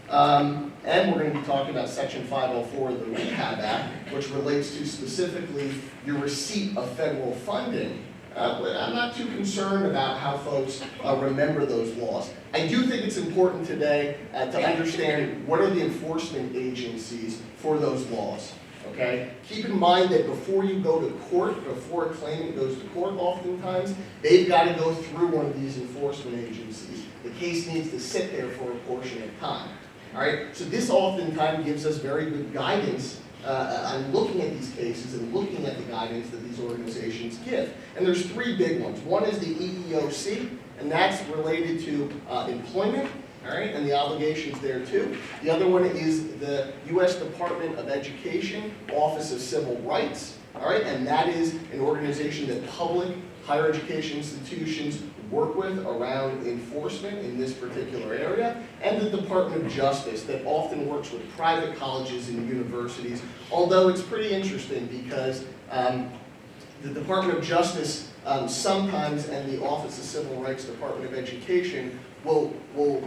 And we're going to be talking about Section 504 of the Rehab Act, which relates to specifically your receipt of federal funding. I'm not too concerned about how folks remember those laws. I do think it's important today to understand what are the enforcement agencies for those laws. Okay? Keep in mind that before you go to court, before a claimant goes to court oftentimes, they've got to go through one of these enforcement agencies. The case needs to sit there for a portion of time. All right? So this oftentimes gives us very good guidance on looking at these cases and looking at the guidance that these organizations give. And there's three big ones. One is the EEOC, and that's related to employment. All right, and the obligations there too. The other one is the U.S. Department of Education, Office of Civil Rights. All right, and that is an organization that public higher education institutions work with around enforcement in this particular area. And the Department of Justice that often works with private colleges and universities. Although it's pretty interesting because the Department of Justice sometimes, and the Office of Civil Rights, Department of Education, will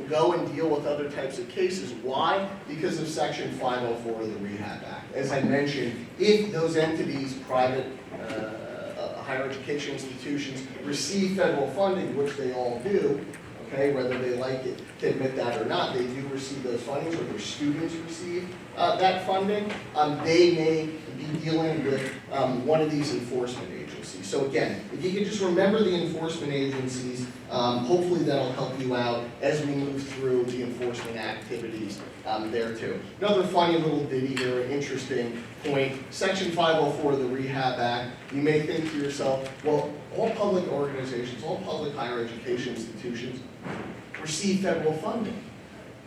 go and deal with other types of cases. Why? Because of Section 504 of the Rehab Act. As I mentioned, if those entities, private higher education institutions, receive federal funding, which they all do, okay, whether they like it to admit that or not, they do receive those fundings, or their students receive that funding, they may be dealing with one of these enforcement agencies. So again, if you can just remember the enforcement agencies, hopefully that'll help you out as we move through the enforcement activities there too. Another funny little ditty here, an interesting point. Section 504 of the Rehab Act, you may think to yourself, well, all public organizations, all public higher education institutions receive federal funding,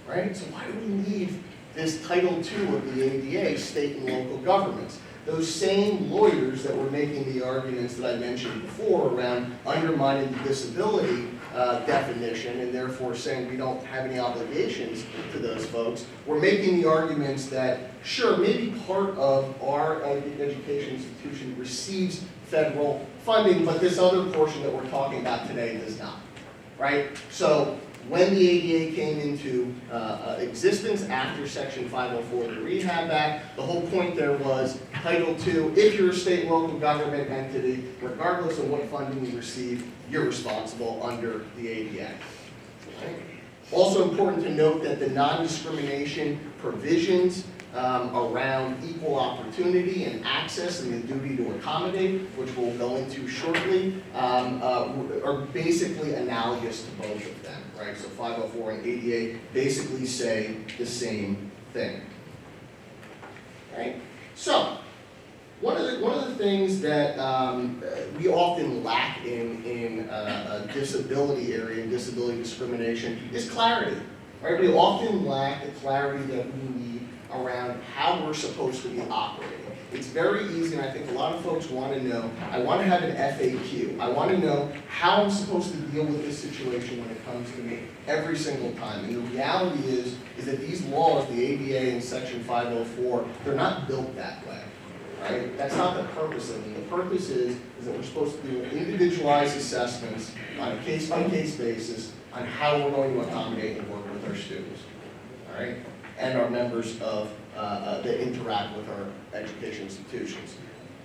right? So why do we need this Title II of the ADA, state and local governments? Those same lawyers that were making the arguments that I mentioned before around undermining the disability definition and therefore saying we don't have any obligations to those folks, were making the arguments that, sure, maybe part of our education institution receives federal funding, but this other portion that we're talking about today does not, right? So when the ADA came into existence after Section 504 of the Rehab Act, the whole point there was Title II, if you're a state and local government entity, regardless of what funding you receive, you're responsible under the ADA. Okay? Also important to note that the non-discrimination provisions around equal opportunity and access and the duty to accommodate, which we'll go into shortly, are basically analogous to both of them, right? So 504 and 88 basically say the same thing, right? So, one of the things that we often lack in a disability area and disability discrimination is clarity, right? We often lack the clarity that we need around how we're supposed to be operating. It's very easy, and I think a lot of folks want to know, I want to have an FAQ. I want to know how I'm supposed to deal with this situation when it comes to me every single time. And the reality is that these laws, the ADA and Section 504, they're not built that way. Right? That's not the purpose of them. The purpose is that we're supposed to do individualized assessments on a case-by-case basis on how we're going to accommodate and work with our students, all right, and our members of that interact with our education institutions.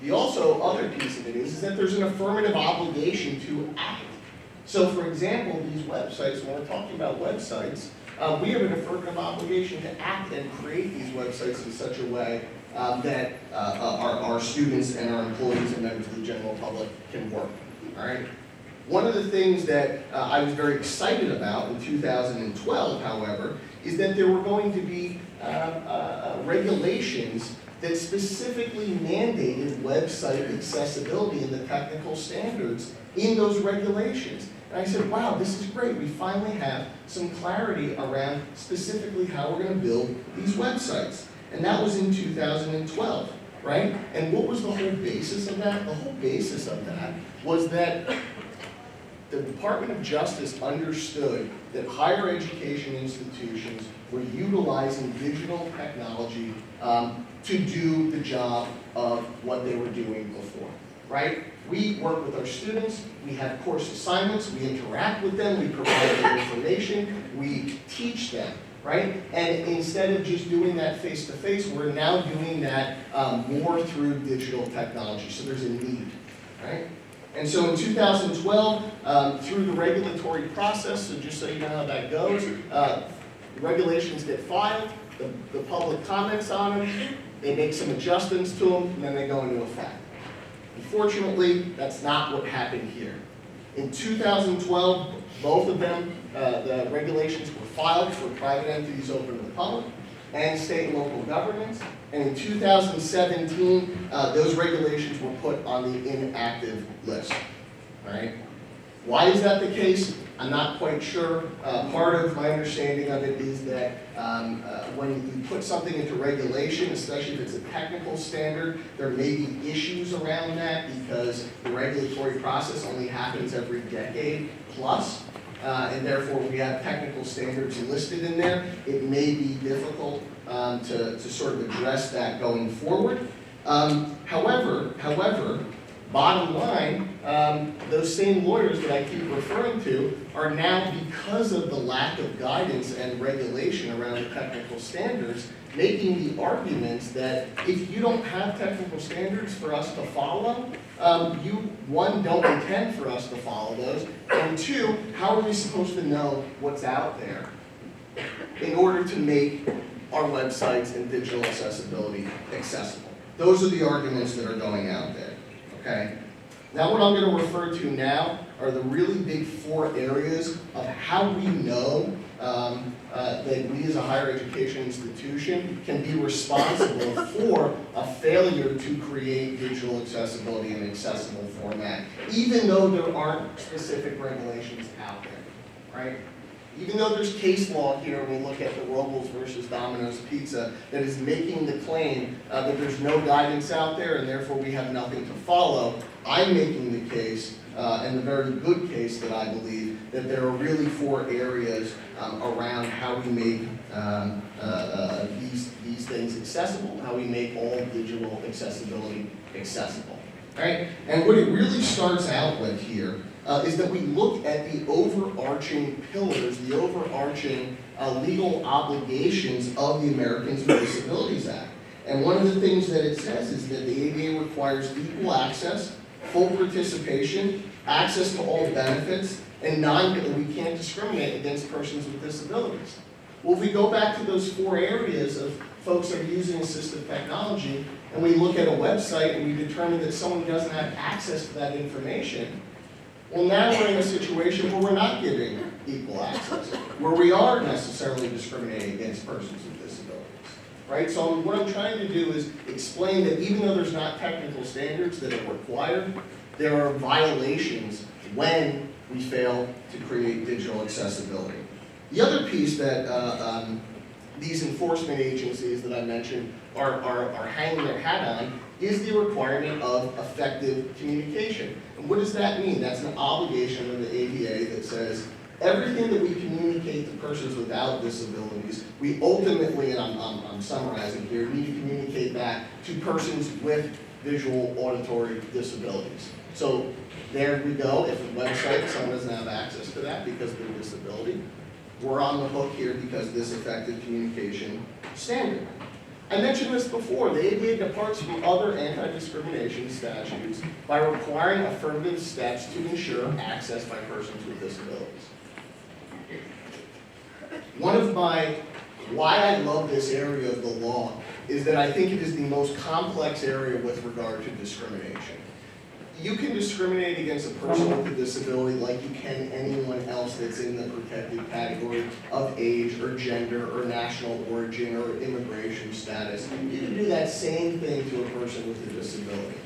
The also other piece of it is that there's an affirmative obligation to act. So, for example, these websites, when we're talking about websites, we have an affirmative obligation to act and create these websites in such a way that our students and our employees and members of the general public can work, all right? One of the things that I was very excited about in 2012, however, is that there were going to be regulations that specifically mandated website accessibility and the technical standards in those regulations. And I said, wow, this is great. We finally have some clarity around specifically how we're going to build these websites. And that was in 2012, right? And what was the whole basis of that? The whole basis of that was that the Department of Justice understood that higher education institutions were utilizing digital technology to do the job of what they were doing before, right? We work with our students, we have course assignments, we interact with them, we provide them information, we teach them, right? And instead of just doing that face-to-face, we're now doing that more through digital technology, so there's a need, right? And so in 2012, through the regulatory process, so just so you know how that goes, regulations get filed, the public comments on them, they make some adjustments to them, and then they go into effect. Unfortunately, that's not what happened here. In 2012, both of them, the regulations were filed for private entities open to the public and state and local governments. And in 2017, those regulations were put on the inactive list, right? Why is that the case? I'm not quite sure. Part of my understanding of it is that when you put something into regulation, especially if it's a technical standard, there may be issues around that because the regulatory process only happens every decade plus. And therefore, we have technical standards listed in there. It may be difficult to sort of address that going forward. However, bottom line, those same lawyers that I keep referring to are now, because of the lack of guidance and regulation around the technical standards, making the arguments that if you don't have technical standards for us to follow, you, one, don't intend for us to follow those, and two, how are we supposed to know what's out there in order to make our websites and digital accessibility accessible? Those are the arguments that are going out there, okay? Now what I'm going to refer to now are the really big four areas of how we know that we as a higher education institution can be responsible for a failure to create digital accessibility in an accessible format, even though there aren't specific regulations out there, right? Even though there's case law here, when we look at the Robles versus Domino's Pizza, that is making the claim that there's no guidance out there and therefore we have nothing to follow, I'm making the case, and the very good case that I believe, that there are really four areas around how we make these things accessible, how we make all digital accessibility accessible. All right? And what it really starts out with here is that we look at the overarching pillars, the overarching legal obligations of the Americans with Disabilities Act. And one of the things that it says is that the ADA requires equal access, full participation, access to all benefits, and we can't discriminate against persons with disabilities. Well, if we go back to those four areas of folks are using assistive technology, and we look at a website and we determine that someone doesn't have access to that information, well, now we're in a situation where we're not giving equal access, where we are necessarily discriminating against persons with disabilities, right? So what I'm trying to do is explain that even though there's not technical standards that are required, there are violations when we fail to create digital accessibility. The other piece that these enforcement agencies that I mentioned are hanging their hat on is the requirement of effective communication. And what does that mean? That's an obligation of the ADA that says everything that we communicate to persons without disabilities, we ultimately, and I'm summarizing here, need to communicate that to persons with visual auditory disabilities. So there we go. If a website, someone doesn't have access to that because of their disability, we're on the hook here because of this effective communication standard. I mentioned this before, the ADA departs from other anti-discrimination statutes by requiring affirmative steps to ensure access by persons with disabilities. Why I love this area of the law is that I think it is the most complex area with regard to discrimination. You can discriminate against a person with a disability like you can anyone else that's in the protected category of age or gender or national origin or immigration status. You can do that same thing to a person with a disability.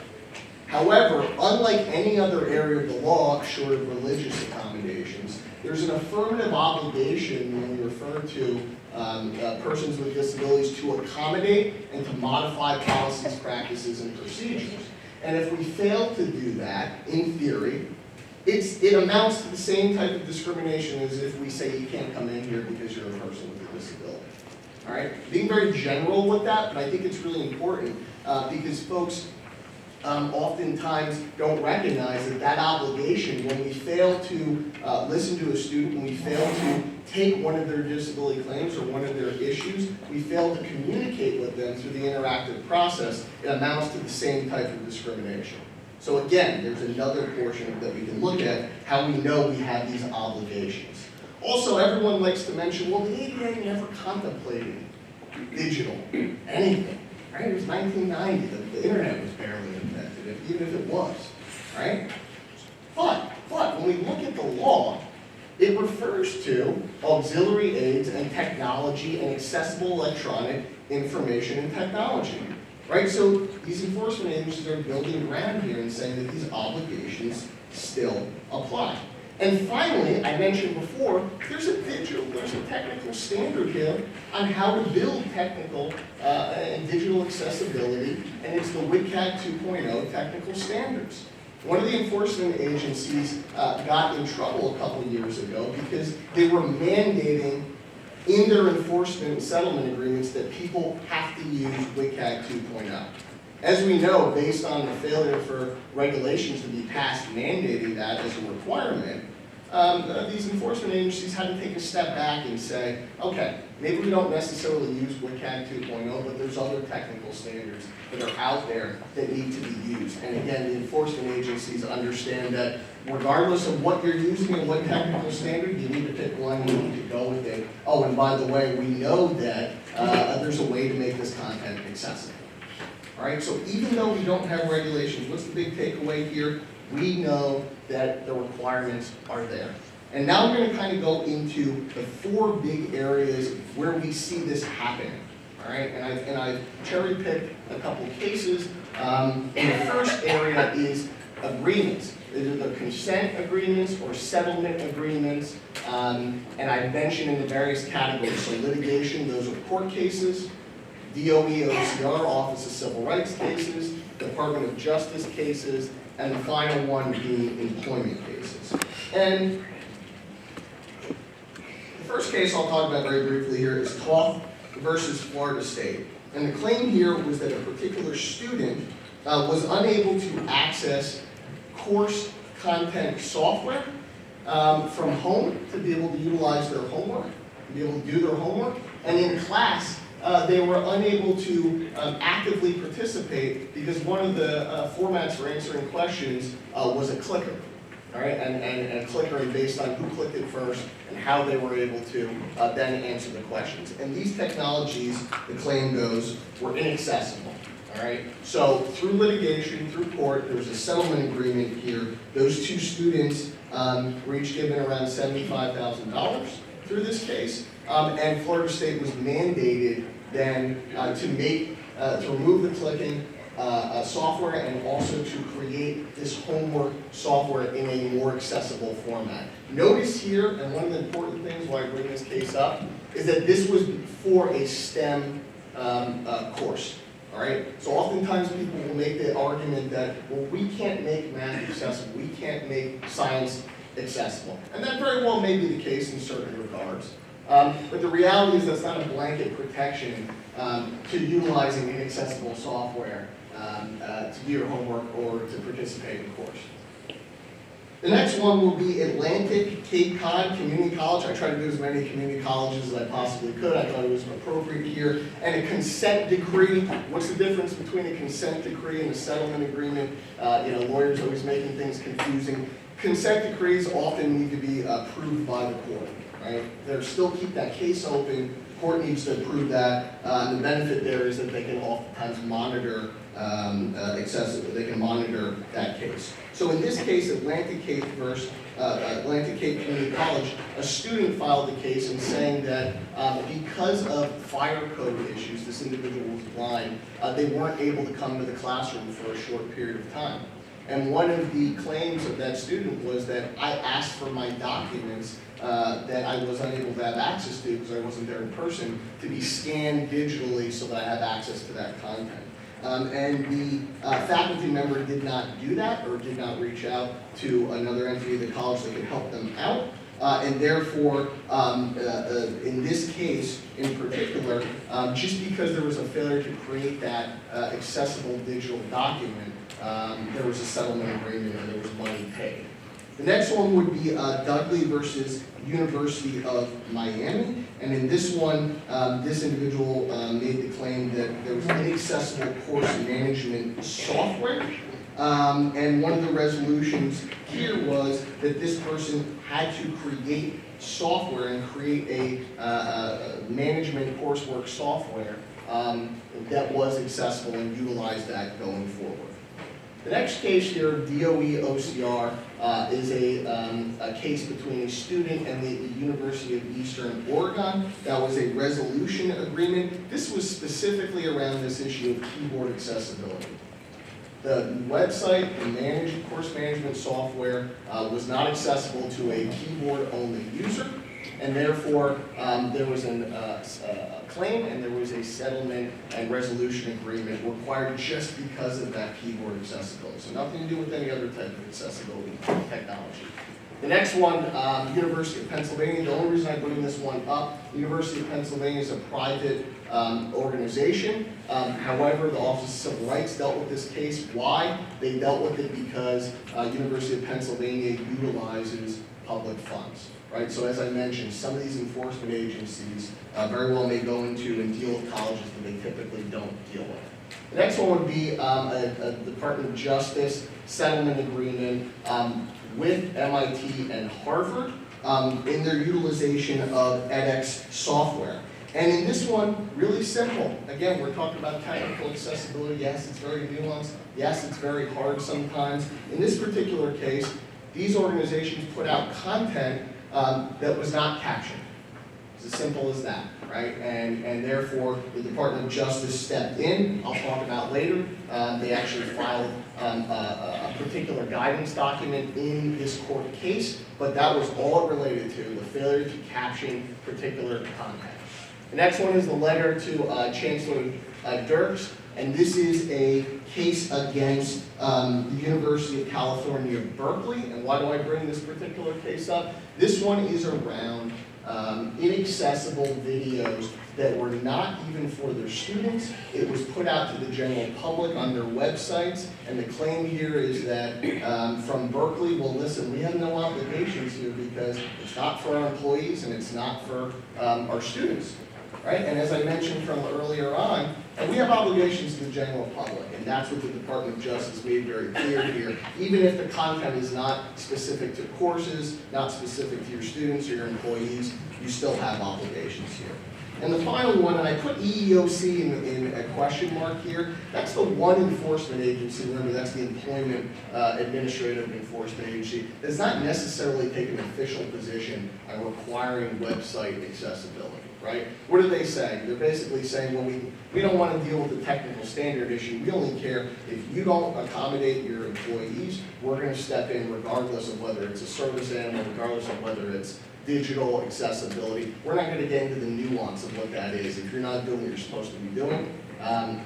However, unlike any other area of the law, short of religious accommodations, there's an affirmative obligation when we refer to persons with disabilities to accommodate and to modify policies, practices, and procedures. And if we fail to do that, in theory, it amounts to the same type of discrimination as if we say you can't come in here because you're a person with a disability. All right? Being very general with that, but I think it's really important because folks oftentimes don't recognize that obligation, when we fail to listen to a student, when we fail to take one of their disability claims or one of their issues, we fail to communicate with them through the interactive process, it amounts to the same type of discrimination. So again, there's another portion that we can look at, how we know we have these obligations. Also, everyone likes to mention, well, the ADA never contemplated digital anything. Right? It was 1990, the internet was barely invented, even if it was, right? But when we look at the law, it refers to auxiliary aids and technology and accessible electronic information and technology, right? So these enforcement agencies are building ground here and saying that these obligations still apply. And finally, I mentioned before, there's a technical standard here on how to build technical and digital accessibility, and it's the WCAG 2.0 technical standards. One of the enforcement agencies got in trouble a couple of years ago because they were mandating in their enforcement and settlement agreements that people have to use WCAG 2.0. As we know, based on the failure for regulations to be passed mandating that as a requirement, these enforcement agencies had to take a step back and say, okay, maybe we don't necessarily use WCAG 2.0, but there's other technical standards that are out there that need to be used. And again, the enforcement agencies understand that regardless of what you're using and what technical standard, you need to pick one, you need to go with it. Oh, and by the way, we know that there's a way to make this content accessible. All right, so even though we don't have regulations, what's the big takeaway here? We know that the requirements are there. And now we're going to kind of go into the four big areas where we see this happening. All right, and I've cherry-picked a couple cases. And the first area is agreements. Either the consent agreements or settlement agreements. And I mentioned in the various categories. So litigation, those are court cases. DOE, OCR, Office of Civil Rights cases, Department of Justice cases, and the final one being employment cases. And the first case I'll talk about very briefly here is Toth versus Florida State. And the claim here was that a particular student was unable to access course content software from home to be able to utilize their homework, to be able to do their homework, and in class, they were unable to actively participate because one of the formats for answering questions was a clicker. all right, and click rate based on who clicked it first and how they were able to then answer the questions. And these technologies, the claim goes, were inaccessible. All right, so through litigation, through court, there was a settlement agreement here. Those two students were each given around $75,000 through this case, and Florida State was mandated then to remove the clicking software and also to create this homework software in a more accessible format. Notice here, and one of the important things why I bring this case up, is that this was for a STEM course. All right, so oftentimes people will make the argument that, well, we can't make math accessible, we can't make science accessible. And that very well may be the case in certain regards. But the reality is that's not a blanket protection to utilizing inaccessible software to do your homework or to participate in course. The next one will be Atlantic Cape Cod Community College. I tried to do as many community colleges as I possibly could. I thought it was appropriate here. And a consent decree. What's the difference between a consent decree and a settlement agreement? Lawyers always making things confusing. Consent decrees often need to be approved by the court, right? They'll still keep that case open. The court needs to approve that. The benefit there is that they can oftentimes monitor they can monitor that case. So in this case, Atlantic Cape Community College, a student filed the case in saying that because of fire code issues, this individual was blind, they weren't able to come to the classroom for a short period of time. And one of the claims of that student was that I asked for my documents that I was unable to have access to because I wasn't there in person to be scanned digitally so that I have access to that content. And the faculty member did not do that or did not reach out to another entity of the college that could help them out. And therefore, in this case in particular, just because there was a failure to create that accessible digital document, there was a settlement agreement and there was money paid. The next one would be Dudley versus University of Miami. And in this one, this individual made the claim that there was inaccessible course management software. And one of the resolutions here was that this person had to create software and create a management coursework software that was accessible and utilize that going forward. The next case here, DOE OCR, is a case between a student and the University of Eastern Oregon. That was a resolution agreement. This was specifically around this issue of keyboard accessibility. The website and course management software was not accessible to a keyboard-only user, and therefore there was a claim and there was a settlement and resolution agreement required just because of that keyboard accessibility. So nothing to do with any other type of accessibility technology. The next one, University of Pennsylvania. The only reason I bring this one up, University of Pennsylvania is a private organization. However, the Office of Civil Rights dealt with this case. Why? They dealt with it because University of Pennsylvania utilizes public funds. Right? So as I mentioned, some of these enforcement agencies very well may go into and deal with colleges that they typically don't deal with. The next one would be a Department of Justice settlement agreement with MIT and Harvard in their utilization of edX software. And in this one, really simple. Again, we're talking about technical accessibility. Yes, it's very nuanced. Yes, it's very hard sometimes. In this particular case, these organizations put out content that was not captioned. It's as simple as that, right? And therefore, the Department of Justice stepped in. I'll talk about later. They actually filed a particular guidance document in this court case, but that was all it related to, the failure to caption particular content. The next one is the letter to Chancellor Dirks, and this is a case against the University of California, Berkeley. And why do I bring this particular case up? This one is around inaccessible videos that were not even for their students. It was put out to the general public on their websites, and the claim here is that from Berkeley, well listen, we have no obligations here because it's not for our employees and it's not for our students. Right? And as I mentioned from earlier on, And we have obligations to the general public, and that's what the Department of Justice made very clear here. Even if the content is not specific to courses, not specific to your students or your employees, you still have obligations here. And the final one, and I put EEOC in a question mark here, that's the one enforcement agency, remember that's the Employment Administrative Enforcement Agency, does not necessarily take an official position on requiring website accessibility, right? What do they say? They're basically saying, well, we don't want to deal with the technical standard issue, we only care if you don't accommodate your employees, we're going to step in regardless of whether it's a service animal, regardless of whether it's digital accessibility. We're not going to get into the nuance of what that is. If you're not doing what you're supposed to be doing,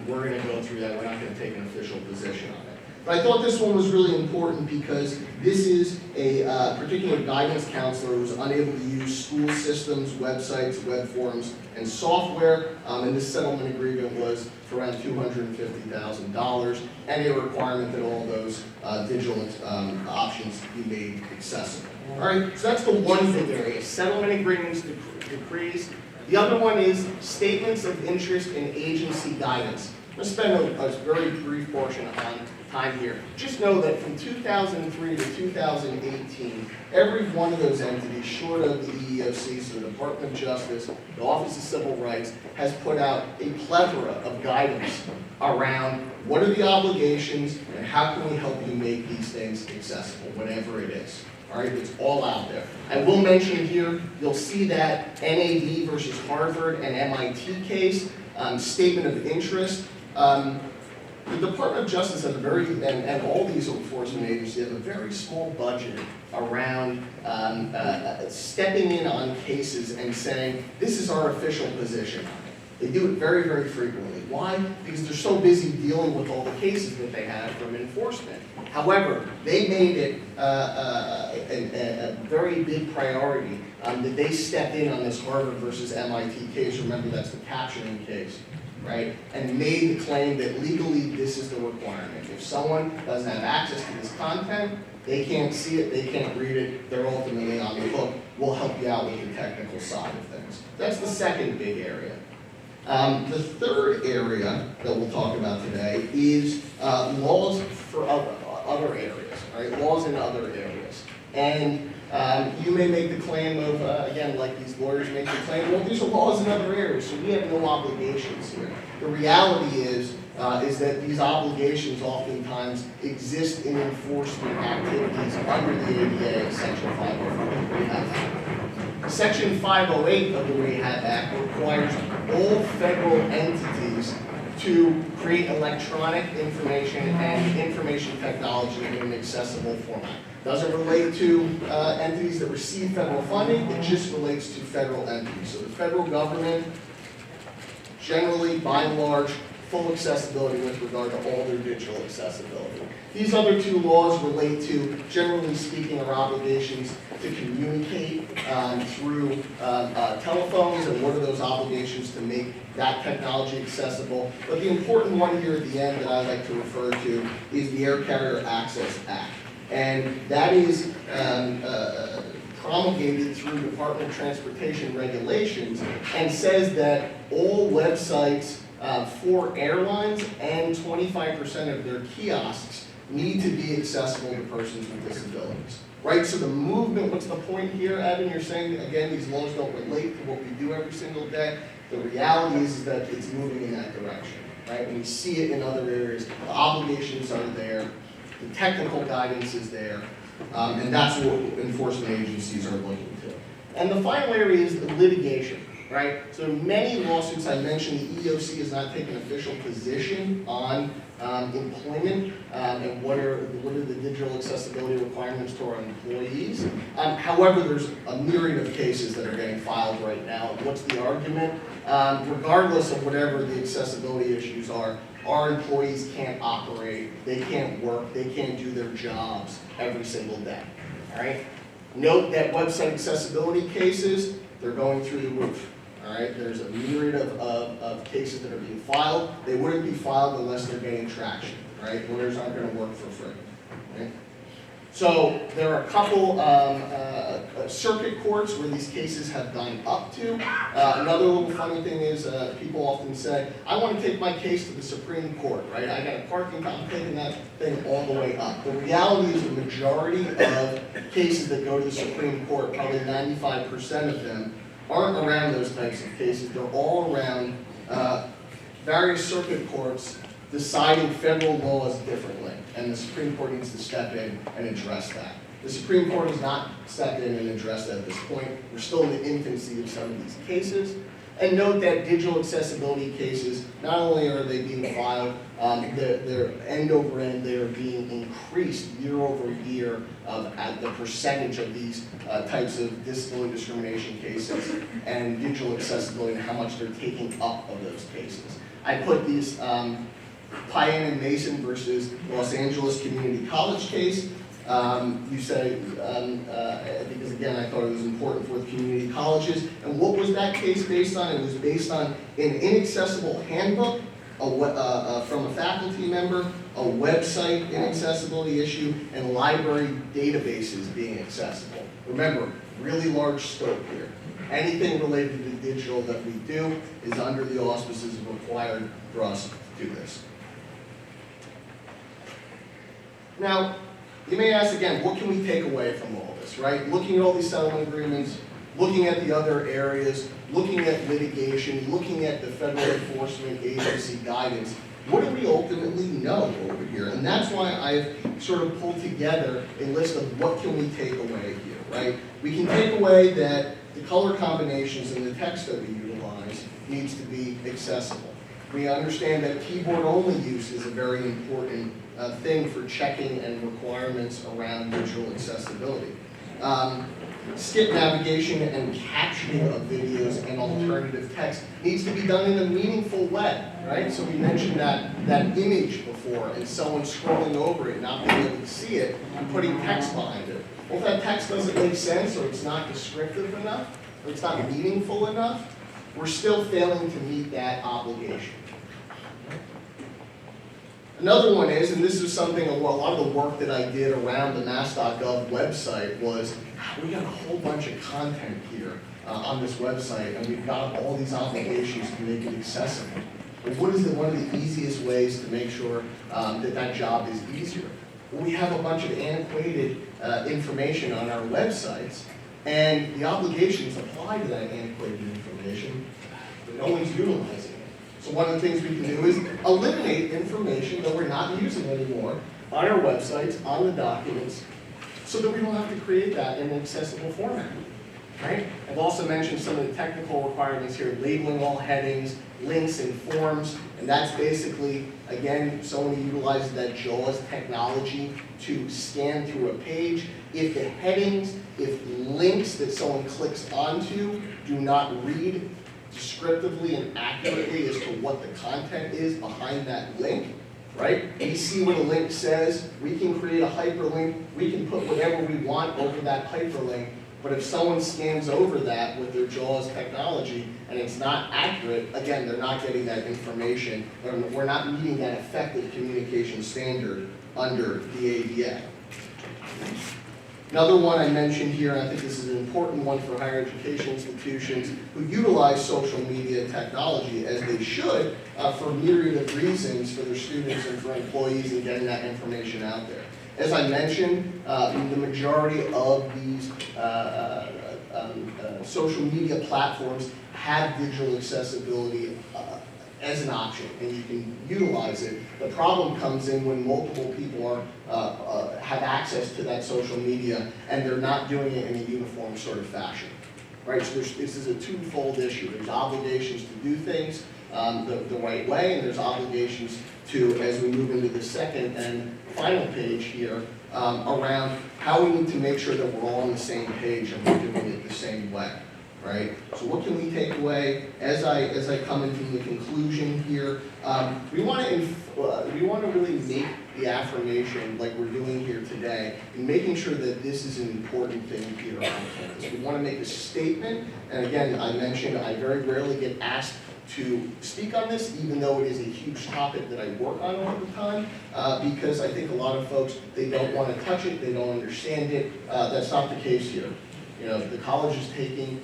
we're going to go through that. We're not going to take an official position on it. But I thought this one was really important because this is a particular guidance counselor who was unable to use school systems, websites, web forums, and software. And this settlement agreement was for around $250,000 and a requirement that all those digital options be made accessible. All right, so that's the one big area, settlement agreements, decrees. The other one is statements of interest in agency guidance. I'm going to spend a very brief portion on time here. Just know that from 2003 to 2018, every one of those entities, short of the EEOC, so the Department of Justice, the Office of Civil Rights, has put out a plethora of guidance around what are the obligations and how can we help you make these things accessible, whatever it is. All right, it's all out there. I will mention here, you'll see that NAD versus Harvard and MIT case, statement of interest. The Department of Justice has a very, and all these enforcement agencies have a very small budget around stepping in on cases and saying, this is our official position on it. They do it very, very frequently. Why? Because they're so busy dealing with all the cases that they have from enforcement. However, they made it a very big priority that they stepped in on this Harvard versus MIT case. Remember, that's the captioning case, right? And made the claim that legally this is the requirement. If someone doesn't have access to this content, they can't see it, they can't read it, they're ultimately on the hook. We'll help you out with the technical side of things. That's the second big area. The third area that we'll talk about today is laws for other areas, right? Laws in other areas. And you may make the claim of, again, like these lawyers make the claim, well, these are laws in other areas, so we have no obligations here. The reality is that these obligations oftentimes exist in enforcement activities under the ADA, Section 504 of the Rehab Act. Section 508 of the Rehab Act requires all federal entities to create electronic information and information technology in an accessible format. Doesn't relate to entities that receive federal funding, it just relates to federal entities. So the federal government, generally, by and large, full accessibility with regard to all their digital accessibility. These other two laws relate to, generally speaking, our obligations to communicate through telephones, and what are those obligations to make that technology accessible. But the important one here at the end that I like to refer to is the Air Carrier Access Act. And that is promulgated through Department of Transportation regulations and says that all websites for airlines and 25% of their kiosks need to be accessible to persons with disabilities. Right, so the movement, what's the point here, Evan? You're saying, again, these laws don't relate to what we do every single day. The reality is that it's moving in that direction, right? And we see it in other areas. The obligations are there. The technical guidance is there. And that's what enforcement agencies are looking to. And the final area is the litigation, right? So many lawsuits, I mentioned, the EEOC has not taken official position on employment and what are the digital accessibility requirements to our employees. However, there's a myriad of cases that are getting filed right now. What's the argument? Regardless of whatever the accessibility issues are, our employees can't operate, they can't work, they can't do their jobs every single day. All right? Note that website accessibility cases, they're going through the roof. All right, there's a myriad of cases that are being filed. They wouldn't be filed unless they're getting traction, right? Lawyers aren't going to work for free, right? So there are a couple circuit courts where these cases have gone up to. Another little funny thing is people often say, I want to take my case to the Supreme Court, right? I got a parking lot, I'm taking that thing all the way up. The reality is the majority of cases that go to the Supreme Court, probably 95% of them, aren't around those types of cases. They're all around various circuit courts deciding federal laws differently, and the Supreme Court needs to step in and address that. The Supreme Court has not stepped in and addressed that at this point. We're still in the infancy of some of these cases. And note that digital accessibility cases, not only are they being filed, they're end over end, they are being increased year over year at the percentage of these types of disability discrimination cases and digital accessibility and how much they're taking up of those cases. I put these Payan and Mason versus Los Angeles Community College case. You say, because again, I thought it was important for the community colleges. And what was that case based on? It was based on an inaccessible handbook from a faculty member, a website inaccessibility issue, and library databases being accessible. Remember, really large scope here. Anything related to digital that we do is under the auspices required for us to do this. Now, you may ask again, what can we take away from all this, right? Looking at all these settlement agreements, looking at the other areas, looking at litigation, looking at the federal enforcement agency guidance, what do we ultimately know over here? And that's why I've sort of pulled together a list of what can we take away here, right? We can take away that the color combinations and the text that we utilize needs to be accessible. We understand that keyboard-only use is a very important thing for checking and requirements around digital accessibility. Skip navigation and captioning of videos and alternative text needs to be done in a meaningful way, right? So we mentioned that image before and someone scrolling over it, not being able to see it, and putting text behind it. Well, if that text doesn't make sense, or it's not descriptive enough, or it's not meaningful enough, we're still failing to meet that obligation. Another one is, and this is something, a lot of the work that I did around the mass.gov website was, we got a whole bunch of content here on this website, and we've got all these obligations to make it accessible. But what is one of the easiest ways to make sure that job is easier? Well, we have a bunch of antiquated information on our websites, and the obligations apply to that antiquated information, but no one's utilizing it. So one of the things we can do is eliminate information that we're not using anymore on our websites, on the documents, so that we don't have to create that in an accessible format, right? I've also mentioned some of the technical requirements here, labeling all headings, links and forms, and that's basically, again, someone utilizes that JAWS technology to scan through a page. If the headings, if links that someone clicks onto do not read descriptively and accurately as to what the content is behind that link, right? We see what a link says, we can create a hyperlink, we can put whatever we want over that hyperlink, but if someone scans over that with their JAWS technology and it's not accurate, again, they're not getting that information, we're not meeting that effective communication standard under the ADA. Another one I mentioned here, and I think this is an important one for higher education institutions who utilize social media technology as they should for a myriad of reasons for their students and for employees in getting that information out there. As I mentioned, the majority of these social media platforms have digital accessibility as an option, and you can utilize it. The problem comes in when multiple people have access to that social media and they're not doing it in a uniform sort of fashion, right? So this is a twofold issue. There's obligations to do things the right way, and there's obligations to, as we move into the second and final page here, around how we need to make sure that we're all on the same page and we're doing it the same way. Right? So what can we take away as I come into the conclusion here? We want to really make the affirmation like we're doing here today, and making sure that this is an important thing here on campus. We want to make a statement, and again, I mentioned I very rarely get asked to speak on this, even though it is a huge topic that I work on all the time, because I think a lot of folks, they don't want to touch it, they don't understand it. That's not the case here. You know, the college is taking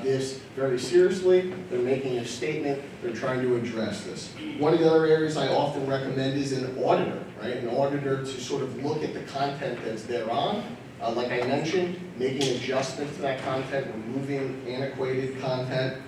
this very seriously. They're making a statement. They're trying to address this. One of the other areas I often recommend is an auditor, right? An auditor to sort of look at the content that's thereon. Like I mentioned, making adjustments to that content, removing antiquated content.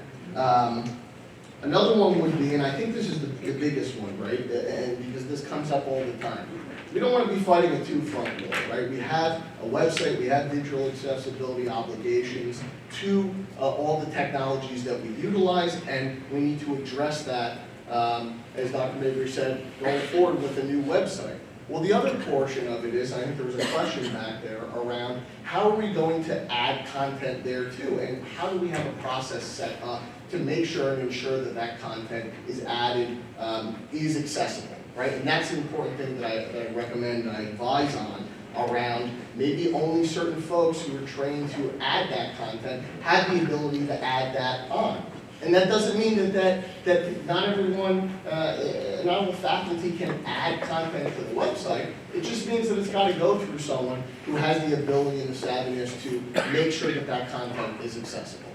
Another one would be, and I think this is the biggest one, right? And because this comes up all the time. We don't want to be fighting a two-front war, right? We have a website, we have digital accessibility obligations to all the technologies that we utilize, and we need to address that, as Dr. Mabry said, going forward with a new website. Well, the other portion of it is, I think there was a question back there around how are we going to add content there too, and how do we have a process set up to make sure and ensure that that content is added, is accessible. Right? And that's an important thing that I recommend and I advise on around maybe only certain folks who are trained to add that content have the ability to add that on. And that doesn't mean that not everyone, not all faculty can add content to the website. It just means that it's got to go through someone who has the ability and the savviness to make sure that that content is accessible.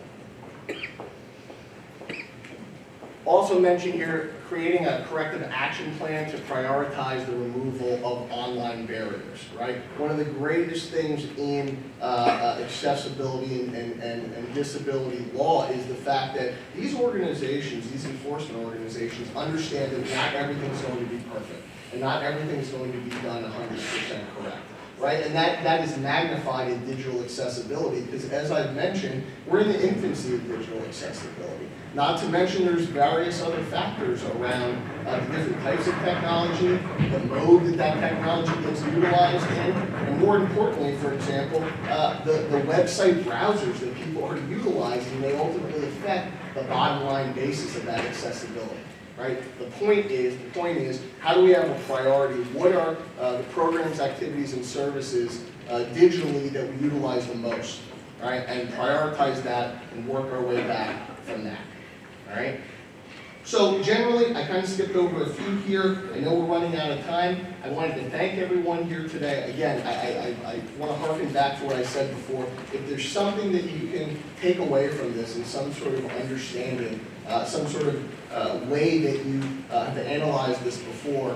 Also mentioned here, creating a corrective action plan to prioritize the removal of online barriers, right? One of the greatest things in accessibility and disability law is the fact that these organizations, these enforcement organizations, understand that not everything's going to be perfect, and not everything's going to be done 100% correct. Right? And that is magnified in digital accessibility because, as I've mentioned, we're in the infancy of digital accessibility. Not to mention there's various other factors around the different types of technology, the mode that technology gets utilized in, and more importantly, for example, the website browsers that people are utilizing may ultimately affect the bottom line basis of that accessibility. Right? The point is, how do we have a priority? What are the programs, activities, and services digitally that we utilize the most? Right? And prioritize that and work our way back from that. All right? So generally, I kind of skipped over a few here. I know we're running out of time. I wanted to thank everyone here today. Again, I want to harken back to what I said before. If there's something that you can take away from this and some sort of understanding, some sort of way that you have analyzed this before,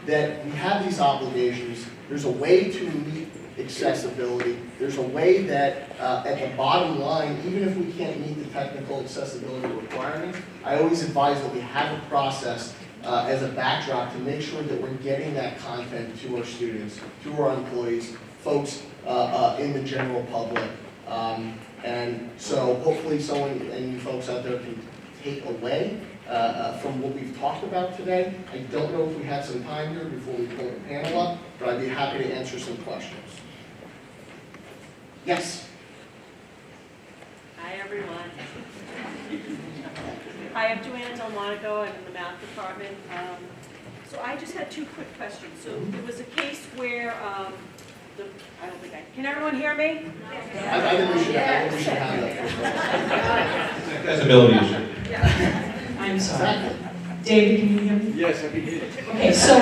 that we have these obligations. There's a way to meet accessibility. There's a way that at the bottom line, even if we can't meet the technical accessibility requirements, I always advise that we have a process as a backdrop to make sure that we're getting that content to our students, to our employees, folks in the general public. And so hopefully someone and you folks out there can take away from what we've talked about today. I don't know if we have some time here before we pull the panel up, but I'd be happy to answer some questions. Yes? Hi, everyone. Hi, I'm Joanna Delmonico. I'm in the math department. So I just had two quick questions. So there was a case where can everyone hear me? I think we should have that. Accessibility issue. Yeah. I'm sorry. David, can you hear me? Yes, I can hear you. Okay, so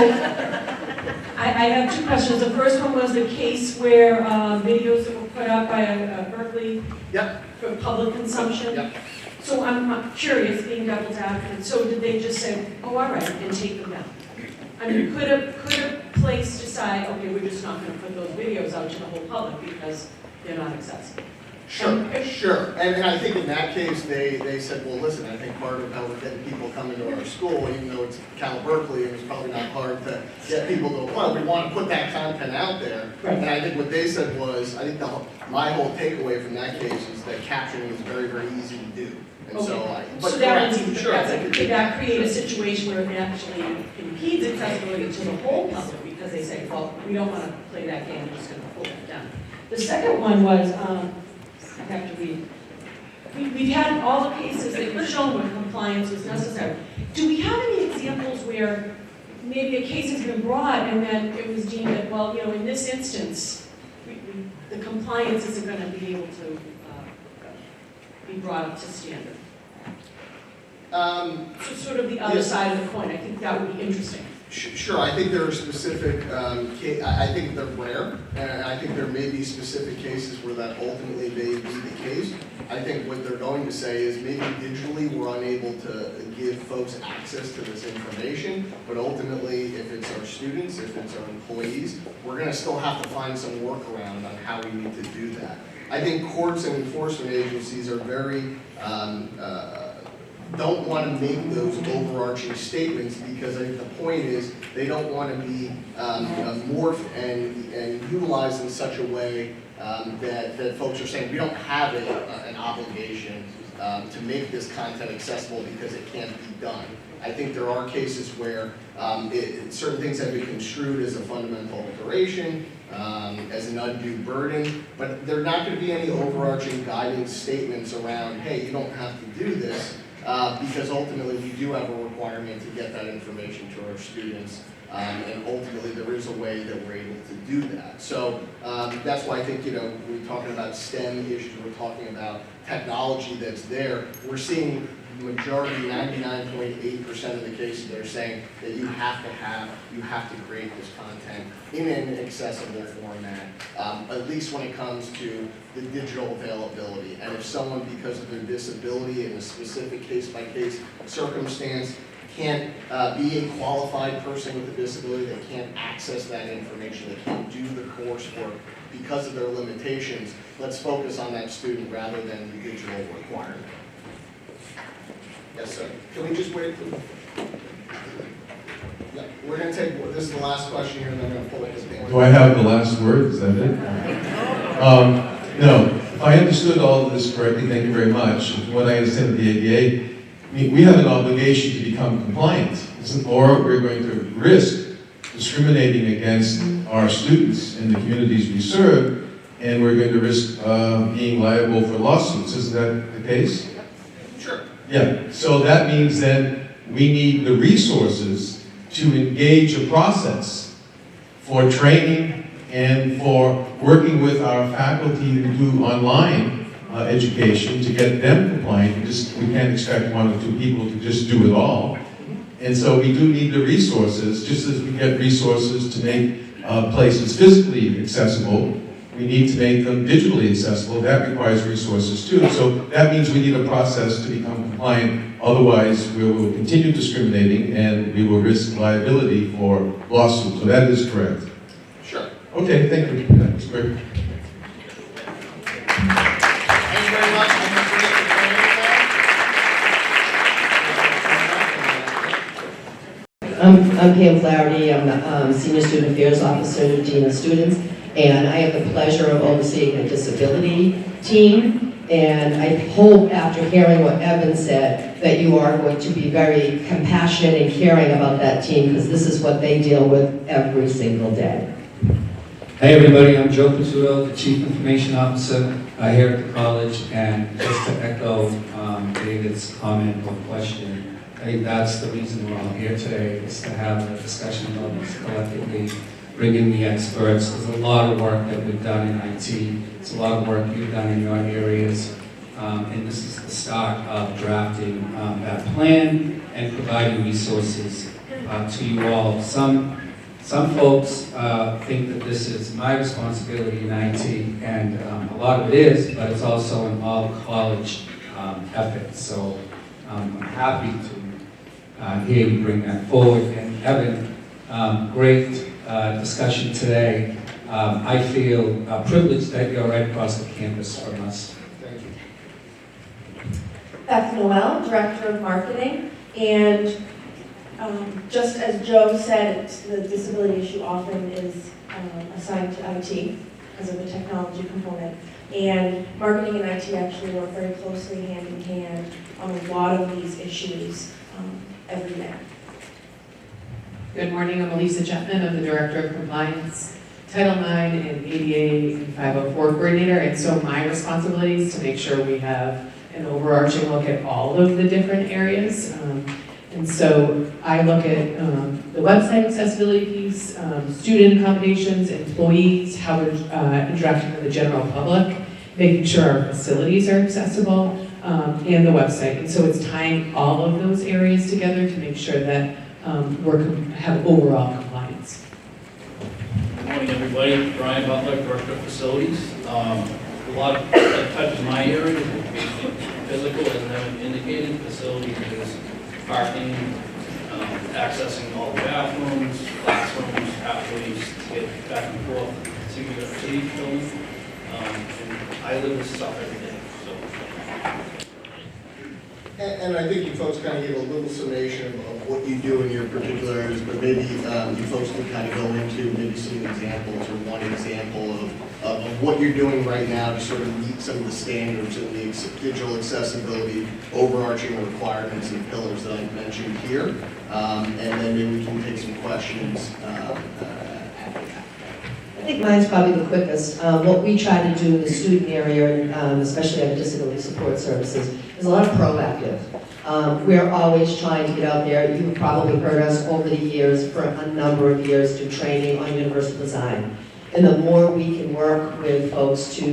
I have two questions. The first one was the case where videos that were put up by Berkeley Yep. for public consumption. Yep. So I'm curious, being devil's advocate, so did they just say, oh, all right, and take them down? I mean, could a place decide, okay, we're just not going to put those videos out to the whole public because they're not accessible? Sure. And I think in that case, they said, well, listen, I think part of how we're getting people coming to our school, even though it's Cal Berkeley, it was probably not hard to get people to apply. We want to put that content out there. Right. And I think what they said was, I think my whole takeaway from that case is that captioning is very, very easy to do. And Okay. so Could that create a situation where it actually impedes accessibility to the whole public because they say, well, we don't want to play that game, we're just going to pull that down. The second one was, I have to read. We've had all the cases that you've shown where compliance was necessary. Do we have any examples where maybe a case has been brought and then it was deemed that, well, you know, in this instance, the compliance isn't going to be able to be brought up to standard? So sort of the other Yes. side of the coin, I think that would be interesting. Sure, I think there are specific, I think they're rare, and I think there may be specific cases where that ultimately may be the case. I think what they're going to say is maybe digitally we're unable to give folks access to this information, but ultimately if it's our students, if it's our employees, we're gonna still have to find some workaround on how we need to do that. I think courts and enforcement agencies are very, don't want to make those overarching statements because I think the point is they don't want to be morphed and utilized in such a way that folks are saying we don't have an obligation to make this content accessible because it can't be done. I think there are cases where certain things have been construed as a fundamental alteration, as an undue burden, but there are not going to be any overarching guiding statements around, hey, you don't have to do this. Because ultimately we do have a requirement to get that information to our students, and ultimately there is a way that we're able to do that. So that's why I think, we're talking about STEM issues, we're talking about technology that's there. We're seeing the majority, 99.8% of the cases, they're saying that you have to create this content in an accessible format, at least when it comes to the digital availability. And if someone, because of their disability in a specific case-by-case circumstance, can't be a qualified person with a disability, they can't access that information, they can't do the coursework because of their limitations, let's focus on that student rather than the digital requirement. Yes, sir. Can we just wait? Yeah, we're going to take, this is the last question here, and then I'm going to pull it this thing. Do I have the last word? Is that it? No. If I understood all of this correctly, thank you very much. What I understand of the ADA, we have an obligation to become compliant, or we're going to risk discriminating against our students in the communities we serve, and we're going to risk being liable for lawsuits. Isn't that the case? Sure. Yeah, so that means then we need the resources to engage a process for training and for working with our faculty to do online education to get them compliant. We can't expect one or two people to just do it all. And so we do need the resources, just as we get resources to make places physically accessible, we need to make them digitally accessible. That requires resources too. So that means we need a process to become compliant. Otherwise, we will continue discriminating and we will risk liability for lawsuits. So that is correct. Sure. Okay, thank you. That's great. Thank you very much. I'm Pam Flaherty. I'm the Senior Student Affairs Officer, Dean of Students, and I have the pleasure of overseeing a disability team. And I hope, after hearing what Evan said, that you are going to be very compassionate and caring about that team, because this is what they deal with every single day. Hey everybody, I'm Joe Pizzuto, the Chief Information Officer here at the college, and just to echo David's comment or question, I think that's the reason we're all here today, is to have a discussion about this collectively, bring in the experts. There's a lot of work that we've done in IT, there's a lot of work you've done in your areas, and this is the start of drafting that plan and providing resources to you all. Some folks think that this is my responsibility in IT, and a lot of it is, but it's also an all-college effort. So I'm happy to hear you bring that forward. And Evan, great discussion today. I feel privileged that you're right across the campus from us. Thank you. Beth Noel, Director of Marketing, and just as Joe said, the disability issue often is assigned to IT because of the technology component. And marketing and IT actually work very closely hand in hand on a lot of these issues every day. Good morning, I'm Elisa Chapman. I'm the Director of Compliance, Title IX and ADA and 504 Coordinator, and so my responsibility is to make sure we have an overarching look at all of the different areas. And so I look at the website accessibility piece, student accommodations, employees, how we're interacting with the general public, making sure our facilities are accessible, and the website. And so it's tying all of those areas together to make sure that have overall compliance. Good morning, everybody. Brian Butler, Director of Facilities. A lot of that touches my area, physical, as Evan indicated. Facilities is parking, accessing all the bathrooms, classrooms, pathways to get back and forth to the city building. And I live this stuff every day, so. And I think you folks kind of gave a little summation of what you do in your particular areas, but maybe you folks can kind of go into maybe some examples or one example of what you're doing right now to sort of meet some of the standards and the digital accessibility overarching requirements and pillars that I've mentioned here. And then maybe we can take some questions after that. I think mine's probably the quickest. What we try to do in the student area, and especially at disability support services, is a lot of proactive. We're always trying to get out there. You've probably heard us over the years, for a number of years, do training on universal design. And the more we can work with folks to